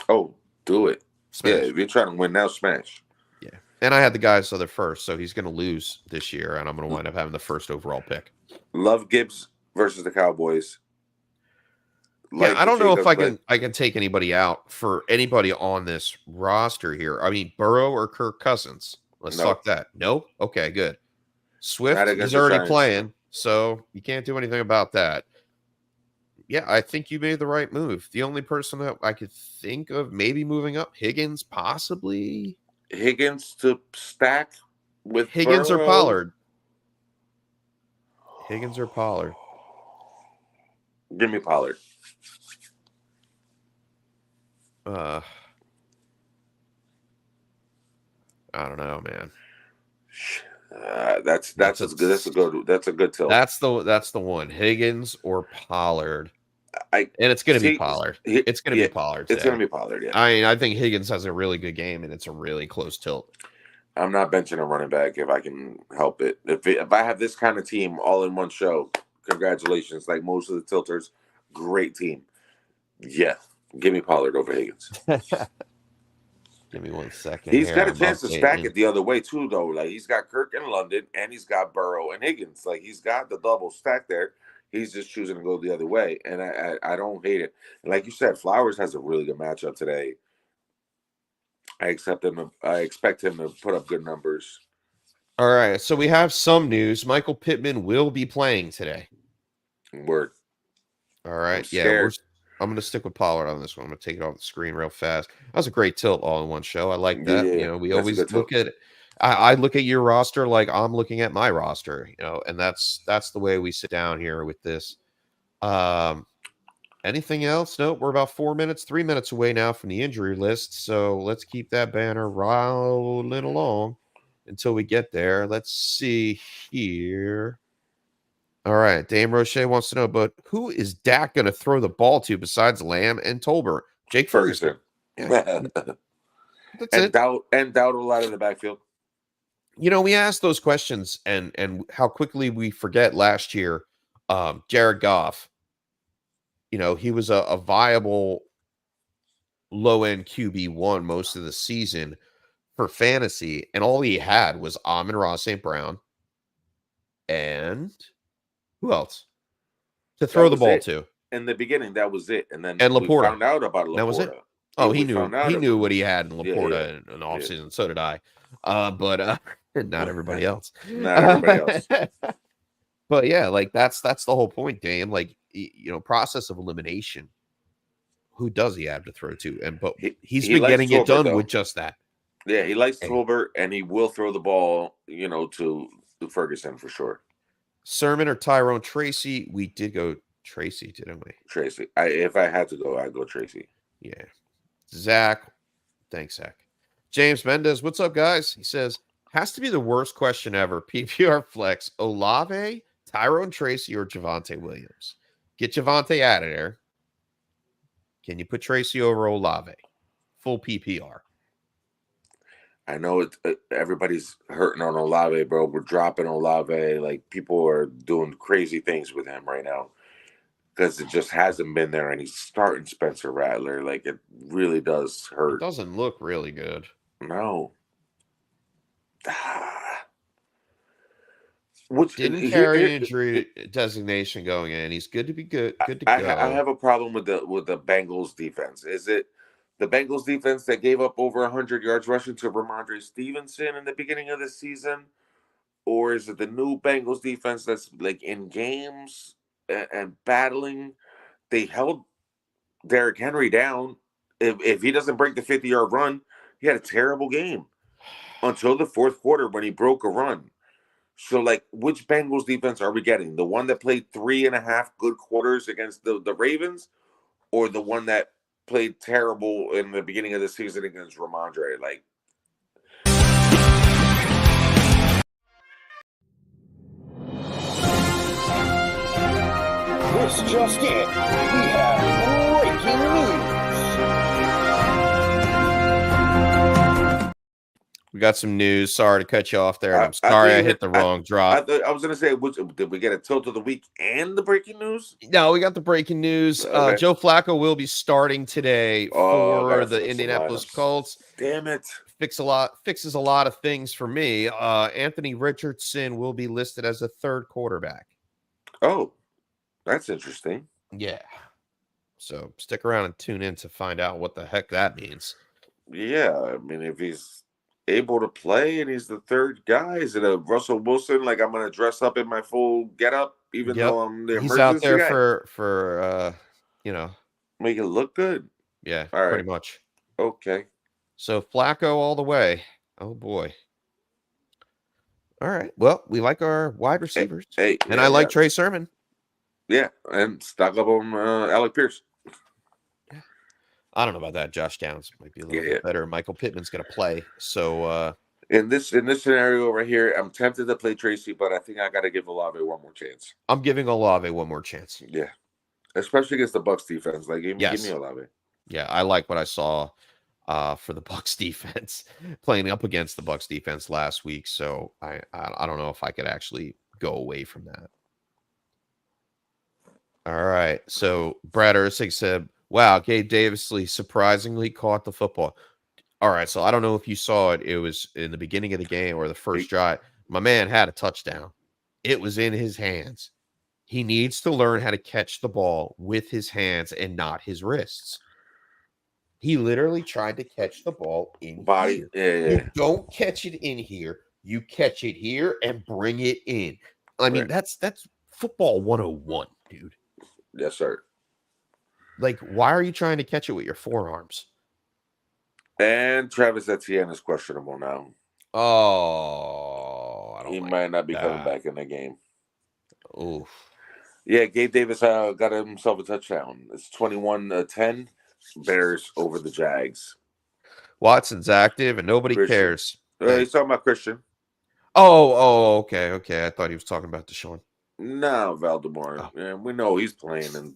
Oh, do it. Smash. Yeah, if you're trying to win now, smash. Yeah. And I had the guys other first, so he's going to lose this year, and I'm going to wind up having the first overall pick. Love Gibbs versus the Cowboys. Yeah, I don't know if I can take anybody out for anybody on this roster here. I mean, Burrow or Kirk Cousins. Let's talk that. No? Okay, good. Swift is already playing, so you can't do anything about that. Yeah, I think you made the right move. The only person that I could think of maybe moving up, Higgins, possibly. Higgins to stack with Higgins Burrow. or Pollard. Higgins or Pollard. Give me Pollard. I don't know, man. That's a good tilt. That's the one. Higgins or Pollard. And it's going to be Pollard. It's going to be Pollard. It's going to be Pollard. Yeah. I mean, I think Higgins has a really good game, and it's a really close tilt. I'm not benching a running back if I can help it. If I have this kind of team all in one show, congratulations. Like most of the tilters, great team. Yeah, give me Pollard over Higgins. Give me 1 second. He's got a chance to stack it the other way too, though. Like he's got Kirk in London, and he's got Burrow and Higgins. Like he's got the double stack there. He's just choosing to go the other way, and I don't hate it. And like you said, Flowers has a really good matchup today. I expect him to put up good numbers. All right, so we have some news. Michael Pittman will be playing today. Word. All right, I'm going to stick with Pollard on this one. I'm going to take it off the screen real fast. That was a great tilt all in one show. I like that. Yeah, we always look at it. I look at your roster like I'm looking at my roster, and that's the way we sit down here with this. Anything else? Nope. We're about 3 minutes away now from the injury list. So let's keep that banner rolling along until we get there. Let's see here. All right. Dame Roche wants to know, but who is Dak going to throw the ball to besides Lamb and Tolbert? Jake Ferguson. Yeah. That's it. And Dowdle out of the backfield. We asked those questions and how quickly we forget last year. Jared Goff, he was a viable low-end QB1 most of the season for fantasy, and all he had was Amon-Ra St. Brown and who else to throw the ball to? In the beginning, that was it. And then Laporta. We found out about Laporta. That was it. Oh, he knew what he had in Laporta in the offseason. Yeah. So did I. But not everybody else. Not everybody else. But yeah, like that's the whole point, Dame. Like, process of elimination. Who does he have to throw to? But he's been getting it done with just that. Yeah, he likes Tolbert, and he will throw the ball, to Ferguson for sure. Sermon or Tyrone Tracy? We did go Tracy, didn't we? Tracy. If I had to go, I'd go Tracy. Yeah. Zach. Thanks, Zach. James Mendez, what's up, guys? He says, has to be the worst question ever. PPR flex, Olave, Tyrone Tracy, or Javonte Williams? Get Javonte out of there. Can you put Tracy over Olave? Full PPR. I know everybody's hurting on Olave, bro. We're dropping Olave. Like, people are doing crazy things with him right now because it just hasn't been there, and he's starting Spencer Rattler. Like, it really does hurt. It doesn't look really good. No. Which Didn't here, carry injury designation going in. He's good to be good to I go. have a problem with the Bengals defense. Is it the Bengals defense that gave up over 100 yards rushing to Ramondre Stevenson in the beginning of the season, or is it the new Bengals defense that's like in games and battling? They held Derrick Henry down. If he doesn't break the 50-yard run, he had a terrible game until the fourth quarter when he broke a run. So, like, which Bengals defense are we getting? The one that played 3.5 good quarters against the Ravens, or the one that played terrible in the beginning of the season against Ramondre? Like, This just in. We have breaking news. We got some news. Sorry to cut you off there. And I'm I sorry I think hit the wrong drop. I was going to say, did we get a tilt of the week and the breaking news? No, we got the breaking news. Okay. Joe Flacco will be starting today for the Indianapolis Colts. Damn it. Fixes a lot of things for me. Anthony Richardson will be listed as a third quarterback. Oh, that's interesting. Yeah. So stick around and tune in to find out what the heck that means. Yeah, I mean, if he's able to play and he's the third guy, is it a Russell Wilson? Like, I'm going to dress up in my full getup, even though I'm the emergency He's out there guy? for Make it look good. Yeah, All right. pretty much. Okay. So Flacco all the way. Oh boy. All right. Well, we like our wide receivers, and I like Trey Sermon. Yeah, and stock up on Alec Pierce. I don't know about that. Josh Downs might be a little bit better. Michael Pittman's going to play. So in this scenario right here, I'm tempted to play Tracy, but I think I got to give Olave one more chance. I'm giving Olave one more chance. Yeah, especially against the Bucs defense. Like, give me Olave. Yeah, I like what I saw for the Bucs defense playing up against the Bucs defense last week. So I don't know if I could actually go away from that. All right. So Brad Ursig said, wow, Gabe Davisley surprisingly caught the football. All right. So I don't know if you saw it. It was in the beginning of the game or the first drive. My man had a touchdown. It was in his hands. He needs to learn how to catch the ball with his hands and not his wrists. He literally tried to catch the ball in here. Yeah. You don't catch it in here. You catch it here and bring it in. I mean, that's football 101, dude. Yes, sir. Like, why are you trying to catch it with your forearms? And Travis Etienne is questionable now. Oh, he might not be coming back in the game. Oof. Yeah, Gabe Davis got himself a touchdown. It's 21-10. Bears over the Jags. Watson's active and nobody cares. He's talking about Christian. Oh, okay. I thought he was talking about Deshaun. No, Valdemar. Oh. Yeah, we know he's playing and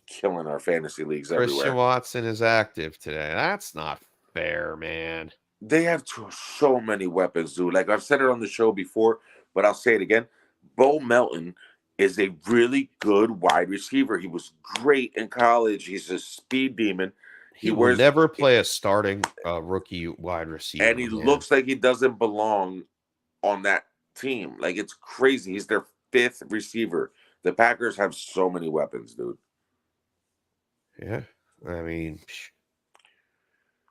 killing our fantasy leagues everywhere. Christian Watson is active today. That's not fair, man. They have so many weapons, dude. Like, I've said it on the show before, but I'll say it again. Bo Melton is a really good wide receiver. He was great in college. He's a speed demon. He will never play a starting rookie wide receiver. And he looks like he doesn't belong on that team. Like, it's crazy. He's their fifth receiver. The Packers have so many weapons, dude. Yeah. I mean,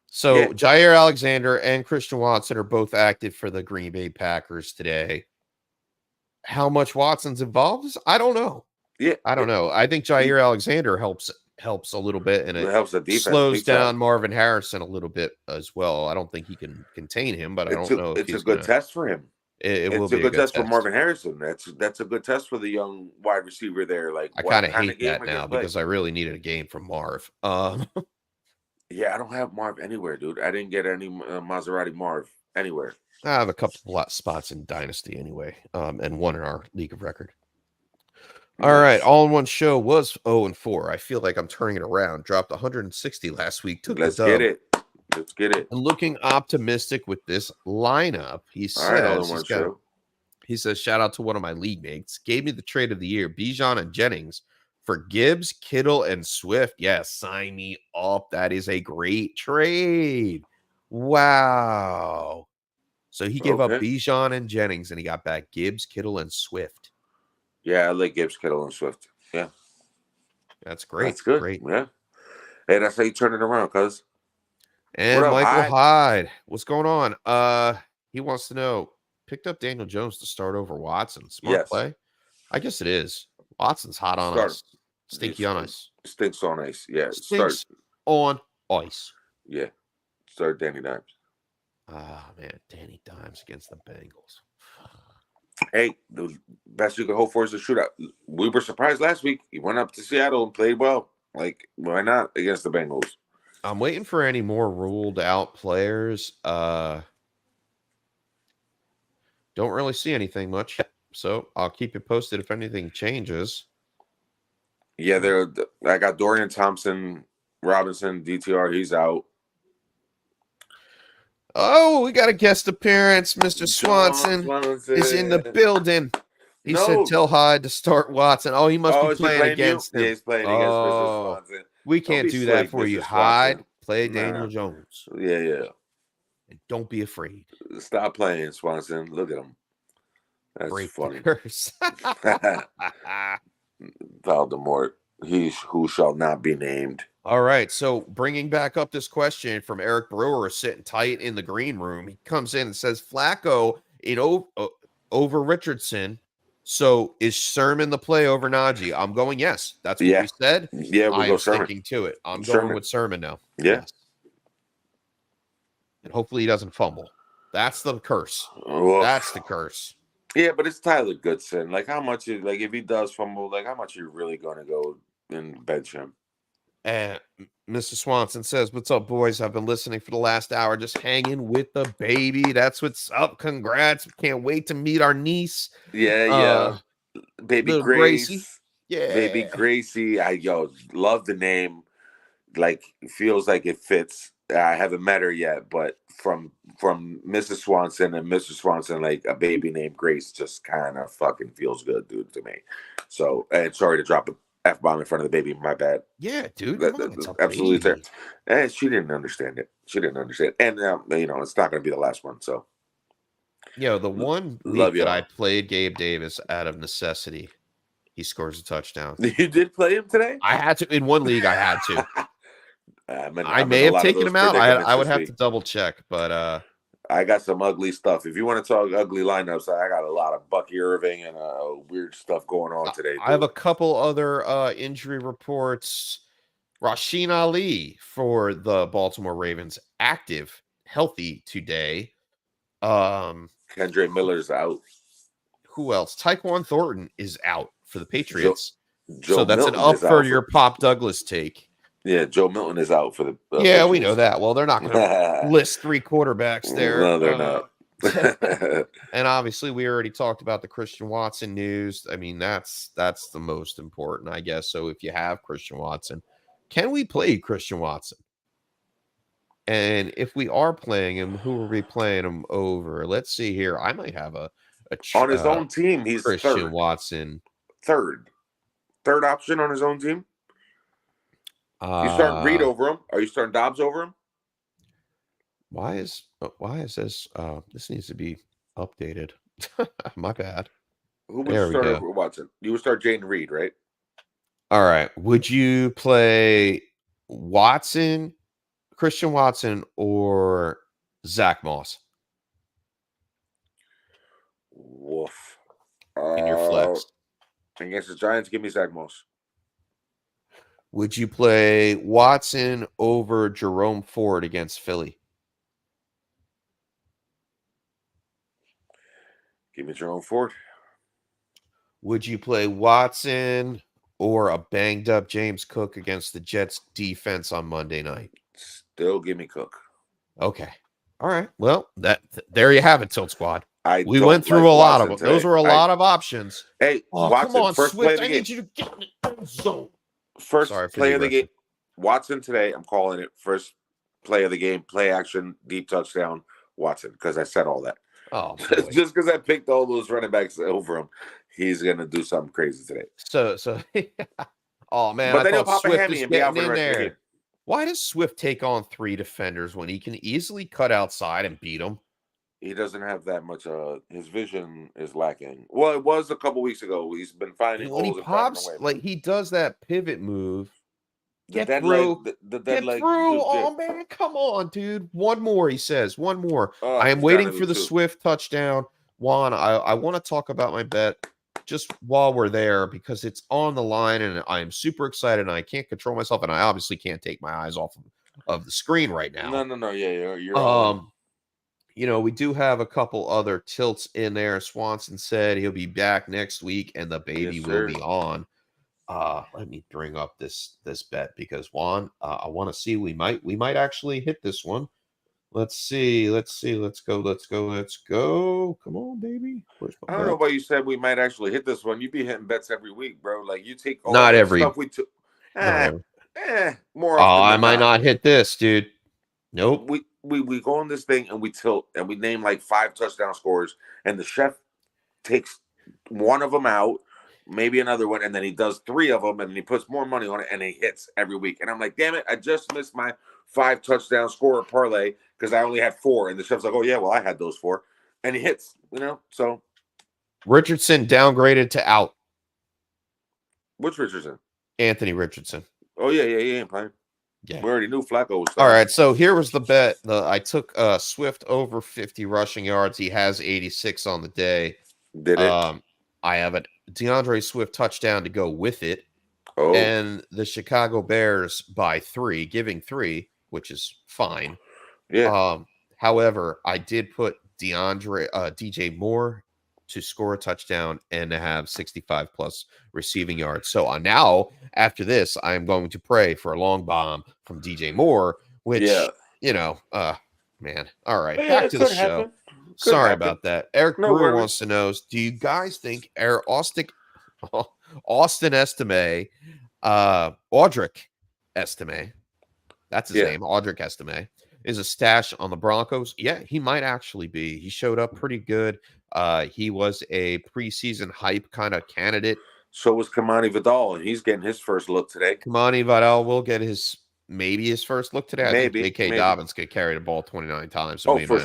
so Jair Alexander and Christian Watson are both active for the Green Bay Packers today. How much Watson's involved? I don't know. Yeah. I don't know. I think Jair Alexander helps a little bit, and it helps the defense. Slows down Marvin Harrison a little bit as well. I don't think he can contain him, but I don't know if it's a good test for him. It will be a good test for Marvin Harrison. That's a good test for the young wide receiver there. Like, I kind of hate that now because I really needed a game from Marv. Yeah, I don't have Marv anywhere, dude. I didn't get any Maserati Marv anywhere. I have a couple of spots in Dynasty anyway, and one in our league of record. All right, all in one show was 0-4. I feel like I'm turning it around. Dropped 160 last week. Let's get it. And looking optimistic with this lineup. He says, shout out to one of my league mates. Gave me the trade of the year, Bijan and Jennings, for Gibbs, Kittle, and Swift. Yes, sign me up. That is a great trade. Wow. So he gave up Okay. Bijan and Jennings, and he got back Gibbs, Kittle, and Swift. Yeah, I like Gibbs, Kittle, and Swift. Yeah, That's great. that's good. Great. Yeah. Hey, that's how you turn it around, cuz. And What up, Michael Hyde? Hyde, what's going on? He wants to know, picked up Daniel Jones to start over Watson. Smart Yes. play? I guess it is. Watson's hot on Start. ice. Stinky on ice. Stinks on ice. Yeah. Stinks on ice. Yeah. Start Danny Dimes. Ah, man. Danny Dimes against the Bengals. Hey, the best you could hope for is a shootout. We were surprised last week. He went up to Seattle and played well. Like, why not against the Bengals? I'm waiting for any more ruled out players. Don't really see anything much. So I'll keep you posted if anything changes. Yeah, I got Dorian Thompson, Robinson, DTR. He's out. Oh, we got a guest appearance. Mr. Swanson is in the building. He said tell Hyde to start Watson. Oh, he must be playing against him. Yeah, he's playing against Mr. Swanson. We can't do that for you. Hyde, play Daniel Jones. Yeah. And don't be afraid. Stop playing, Swanson. Look at him. That's Break funny. the curse. Voldemort, he who shall not be named. All right, so bringing back up this question from Eric Brewer, sitting tight in the green room. He comes in and says, Flacco in over Richardson. So is Sermon the play over Najee? I'm going yes. That's what we said. Yeah, we'll go Sermon. Sticking to it. I'm going with Sermon now. Yeah. Yes. And hopefully he doesn't fumble. That's the curse. That's the curse. Yeah, but it's Tyler Goodson. Like, how much? If he does fumble, like, how much are you really going to go and bench him? And Mr. Swanson says, what's up, boys? I've been listening for the last hour, just hanging with the baby. That's what's up. Congrats. Can't wait to meet our niece. Yeah. Baby Grace. Gracie. Yeah. Baby Gracie. Love the name. Like, feels like it fits. I haven't met her yet, but from Mrs. Swanson and Mr. Swanson, like, a baby named Grace just kind of fucking feels good, dude, to me. So, and sorry to drop a F-bomb in front of the baby. My bad. Yeah, dude. Absolutely fair. And she didn't understand it. And, it's not going to be the last one. So, the one week that I played Gabe Davis out of necessity, he scores a touchdown. You did play him today? I had to. In one league, I had to. I may have taken him out. I would have to double check, but I got some ugly stuff. If you want to talk ugly lineups, I got a lot of Bucky Irving and weird stuff going on today. I have a couple other injury reports. Rasheen Ali for the Baltimore Ravens, active, healthy today. Kendra Miller's out. Who else? Tyquan Thornton is out for the Patriots. So that's an up for your Pop Douglas take. Yeah, Joe Milton is out for the Patriots. We know that. Well, they're not going to list 3 quarterbacks there. No, they're not. And obviously, we already talked about the Christian Watson news. I mean, that's the most important, I guess. So if you have Christian Watson, can we play Christian Watson? And if we are playing him, who are we playing him over? Let's see here. I might have on his own team. He's Christian Watson. Third option on his own team. You starting Reed over him? Are you starting Dobbs over him? Why is this? This needs to be updated. My bad. Who would you start over Watson? You would start Jaden Reed, right? All right. Would you play Watson, Christian Watson, or Zach Moss? Woof. In your flex. Against the Giants, give me Zach Moss. Would you play Watson over Jerome Ford against Philly? Give me Jerome Ford. Would you play Watson or a banged up James Cook against the Jets defense on Monday night? Still give me Cook. Okay. All right. Well, there you have it, Tilt Squad. We went through like a lot of them. Today. Those were a lot of options. Hey, Watson, come on, first Swift. play of the I game. need you to get in the end zone. First play of the game. Watson today, I'm calling it first play of the game, play action, deep touchdown, Watson, because I said all that. Oh, just because I picked all those running backs over him, he's going to do something crazy today. So, oh, man. But then he'll pop a hammy and be out for the rest of the game. Why does Swift take on 3 defenders when he can easily cut outside and beat them? he doesn't have that much. His vision is lacking. Well, it was a couple weeks ago. He's been finding When he holes and driving pops, away. like he does that pivot move. The Get dead leg, through. the dead Get leg. through. Dude, Oh man, come on, dude. One more, he says. One more. oh, I am he's waiting down to for the two. Swift touchdown. Juan, I want to talk about my bet just while we're there because it's on the line and I am super excited and I can't control myself and I obviously can't take my eyes off of the screen right now. No. Yeah, you're all in. You know, we do have a couple other tilts in there. Swanson said he'll be back next week and the baby Yes, will sir. be on. Let me bring up this bet because Juan, I want to see we might actually hit this one. Let's see. Let's go. Come on, baby. Where's my I don't know bet? why you said we might actually hit this one. You be hitting bets every week, bro. Like you take all Not the every stuff we took. not every. More Oh, often I than might not. not hit this, dude. Nope. We go on this thing and we tilt and we name like 5 touchdown scores and the chef takes one of them out, maybe another one, and then he does 3 of them and he puts more money on it and he hits every week. And I'm like, damn it, I just missed my 5 touchdown scorer parlay because I only had 4. And the chef's like, oh yeah, well I had those 4, and he hits. So Richardson downgraded to out. which Richardson? Anthony Richardson. Oh yeah, he ain't playing. Yeah. We already knew Flacco was starting. All right, so here was the bet. I took Swift over 50 rushing yards. He has 86 on the day. Did it? I have a DeAndre Swift touchdown to go with it. Oh, And the Chicago Bears by 3, giving 3, which is fine. yeah. However, I did put DJ Moore to score a touchdown and to have 65 plus receiving yards. So now, after this, I'm going to pray for a long bomb from DJ Moore, which, man. All right, Yeah, back it to the could show. happen. Sorry happen. about that. Eric No Brewer worries. wants to know, do you guys think Austin Estime, Audric Estime, that's his name, Audric Estime, is a stash on the Broncos? Yeah, he might actually be. He showed up pretty good. He was a preseason hype kind of candidate. So was Kamani Vidal, and he's getting his first look today. Kamani Vidal will get maybe his first look today. I think J.K. Maybe. Dobbins could carry the ball 29 times. So for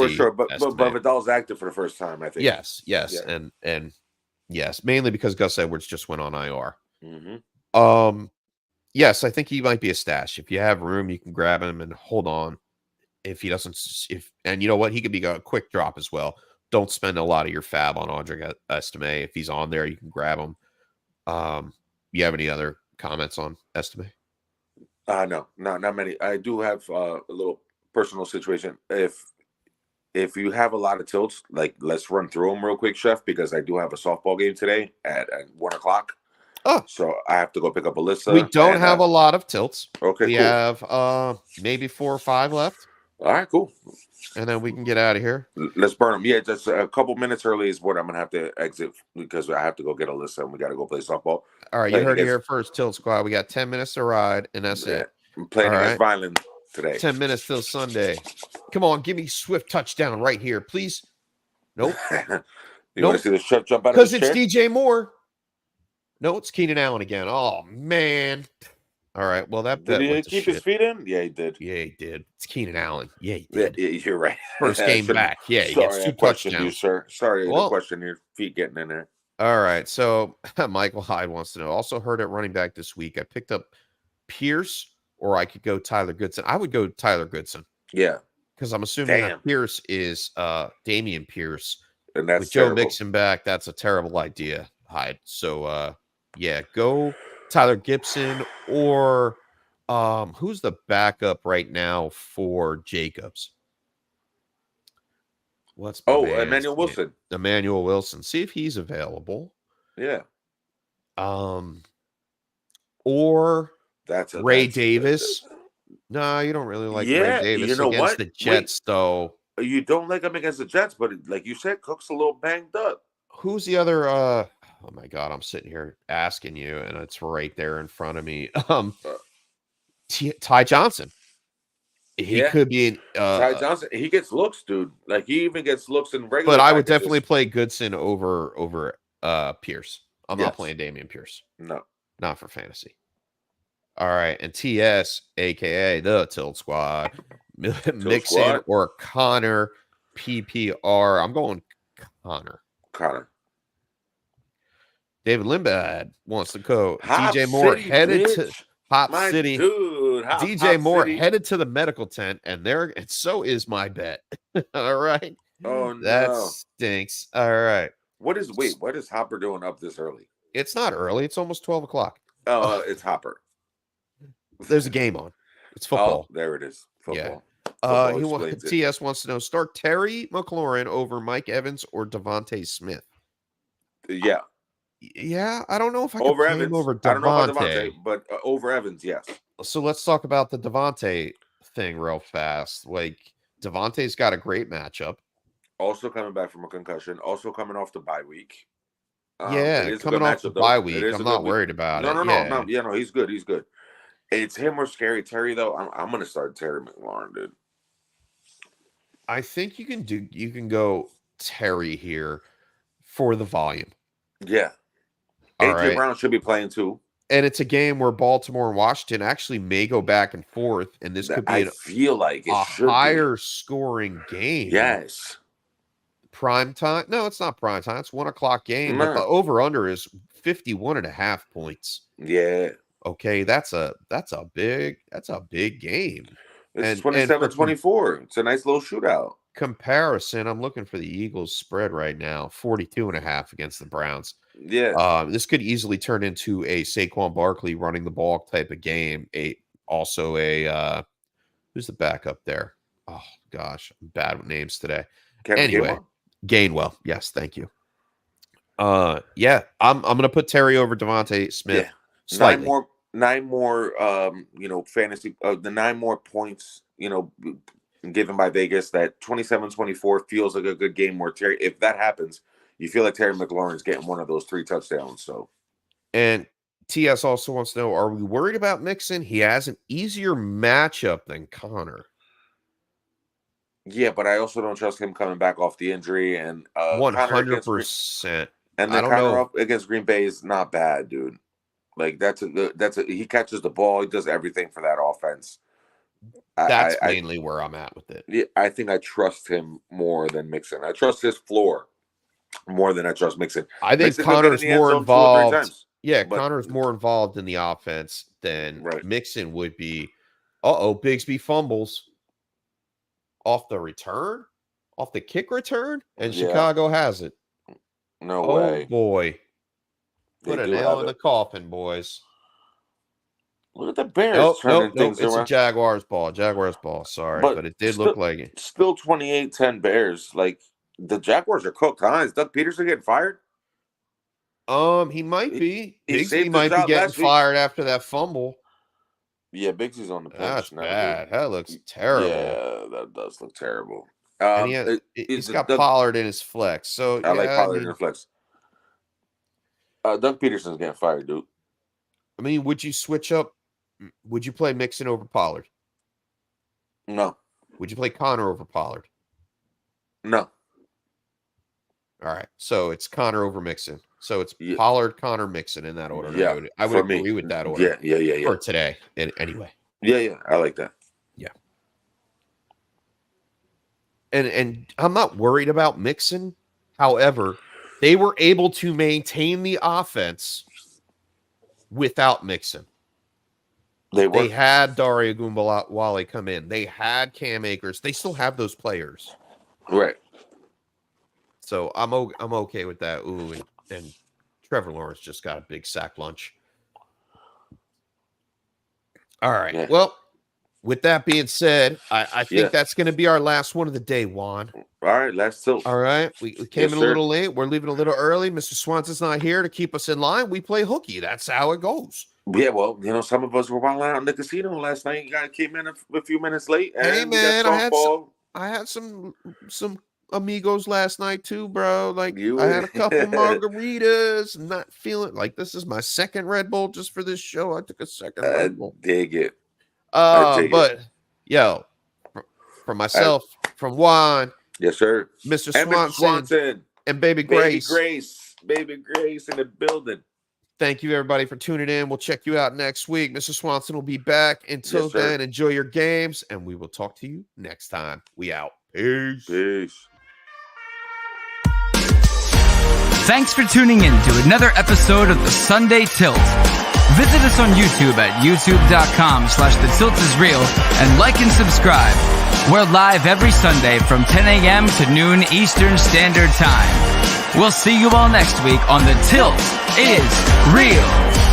sure. But Vidal's active for the first time, I think. Yes, yeah. and yes, mainly because Gus Edwards just went on IR. Mm-hmm. Yes, I think he might be a stash. If you have room, you can grab him and hold on. If he doesn't, and you know what, he could be a quick drop as well. Don't spend a lot of your fab on Audric Estime. If he's on there, you can grab him. You have any other comments on Estime? No, not many. I do have a little personal situation. If you have a lot of tilts, like let's run through them real quick, Chef, because I do have a softball game today at 1:00. Oh, so I have to go pick up Alyssa. We don't have a lot of tilts. Okay, we cool. have maybe 4 or 5 left. All right, cool. And then we can get out of here. Let's burn them. Yeah, just a couple minutes early is what I'm gonna have to exit because I have to go get Alyssa and we got to go play softball. All right, you heard it here first, Tilt Squad. We got 10 minutes to ride, and that's it. I'm playing against Violin today. 10 minutes till Sunday. Come on, give me Swift touchdown right here, please. Nope. You want to see the Chef jump out of his chair? Because it's DJ Moore. No, it's Keenan Allen again. Oh, man. All right, well, that bet did he keep his feet in? Yeah, he did. Yeah, he did. It's Keenan Allen. Yeah, he did. Yeah, you're right. First game back. Yeah, he gets 2 touchdowns. You, sir. Sorry to question your feet getting in there. All right, so Michael Hyde wants to know. Also heard at running back this week, I picked up Pierce, or I could go Tyler Goodson. I would go Tyler Goodson. Yeah. Because I'm assuming that Pierce is Damian Pierce. And that's with Joe Mixon back, that's a terrible idea, Hyde. So, yeah, go Tyler Gibson or who's the backup right now for Jacobs? Emmanuel Wilson. Emmanuel Wilson. See if he's available. Yeah. Or Ray Davis. No, you don't really like Ray Davis against the Jets, though. You don't like him against the Jets, but like you said, Cook's a little banged up. Who's the other? Oh my God, I'm sitting here asking you, and it's right there in front of me. Ty Johnson. He could be Ty Johnson. He gets looks, dude. Like he even gets looks in regular. But I would definitely play Goodson over Pierce. I'm not playing Damian Pierce. No, not for fantasy. All right, and TS, aka the Tilt Squad, Mixon or Connor. PPR. I'm going Connor. David Lindbad wants to go. Hop DJ Moore City, headed bitch. to Hop My City. dude, DJ Hop Moore City. headed to the medical tent, and so is my bet. All right. Oh That no. stinks. All right. What is Hopper doing up this early? It's not early. It's almost 12 o'clock. Oh, it's Hopper. There's a game on. It's football. Oh, there it is. Football. Yeah. TS wants to know, start Terry McLaurin over Mike Evans or Devontae Smith. Yeah. Yeah, I don't know if I over can play Evans. him over Devontae. I don't know about Devontae, but over Evans, yes. So let's talk about the Devontae thing real fast. Like, Devontae's got a great matchup. Also coming back from a concussion. Also coming off the bye week. Coming off the bye week. I'm not worried about it. No. Yeah, no, he's good. He's good. It's him or Scary Terry, though. I'm going to start Terry McLaurin, dude. I think you can go Terry here for the volume. Yeah. AJ Brown should be playing too. And it's a game where Baltimore and Washington actually may go back and forth, and this could be I feel like a higher scoring game. Yes. Prime time? No, it's not prime time. It's 1 o'clock game. But the over-under is 51.5 points. Yeah. Okay, that's a big game. It's 27-24. It's a nice little shootout. Comparison, I'm looking for the Eagles spread right now, 42.5 against the Browns. Yeah. This could easily turn into a Saquon Barkley running the ball type of game. Who's the backup there? Oh gosh, I'm bad with names today. Anyway, Gainwell. Yes, thank you. I'm gonna put Terry over Devontae Smith. Yeah. Slightly. Nine more fantasy the 9 more points, given by Vegas. That 27-24 feels like a good game where Terry, if that happens, you feel like Terry McLaurin's getting one of those 3 touchdowns. So, and TS also wants to know, are we worried about Mixon? He has an easier matchup than Connor. Yeah, but I also don't trust him coming back off the injury, and 100%. And then Connor up against Green Bay is not bad, dude. Like he catches the ball, he does everything for that offense. That's mainly where I'm at with it. Yeah, I think I trust him more than Mixon. I trust his floor more than I trust Mixon. I think Connor's more involved. Yeah, Connor's more involved in the offense than Mixon would be. Bigsby fumbles off the return, off the kick return, and Chicago has it. No way. Oh, boy. Put a nail in the coffin, boys. Look at the Bears turning things around. It's a Jaguars ball. Sorry, but it did look like it. Still 28-10 Bears. Like, the Jaguars are cooked, huh? Is Doug Peterson getting fired? He might be. Bigsby might be getting fired after that fumble. Yeah, Bigsy's on the bench. That's bad. That looks terrible. Yeah, that does look terrible. He's got Pollard in his flex. So I like Pollard in his flex. Doug Peterson's getting fired, dude. I mean, would you switch up? Would you play Mixon over Pollard? No. Would you play Connor over Pollard? No. All right. So it's Connor over Mixon. So it's Pollard, Connor, Mixon in that order. Yeah. I would agree with that order. Yeah. For today, anyway. Yeah. I like that. Yeah. And I'm not worried about Mixon. However, they were able to maintain the offense without Mixon. They had Daria Gumbawale come in. They had Cam Akers. They still have those players. Right. So I'm okay with that. Ooh, and Trevor Lawrence just got a big sack lunch. All right. Yeah. Well, with that being said, I think that's going to be our last one of the day, Juan. All right, last tilt. All right. We came in a little late. We're leaving a little early. Mr. Swanson's not here to keep us in line. We play hooky. That's how it goes. Yeah, well, some of us were wilding out in the casino last night. You guys came in a few minutes late. And hey, man, I had some amigos last night too, bro. Like, I had a couple margaritas. I'm not feeling like this is my second Red Bull just for this show. I took a second Red Bull. Dig it. But yo, from myself, from Juan, yes, sir, Mr. Swanson, and Baby Grace in the building. Thank you, everybody, for tuning in. We'll check you out next week. Mr. Swanson will be back. Until Yes, sir. then, enjoy your games, and we will talk to you next time. We out. Peace. Peace. Thanks for tuning in to another episode of the Sunday Tilt. Visit us on YouTube at youtube.com/thetiltisreal and like and subscribe. We're live every Sunday from 10 a.m. to noon Eastern Standard Time. We'll see you all next week on The Tilt is Real.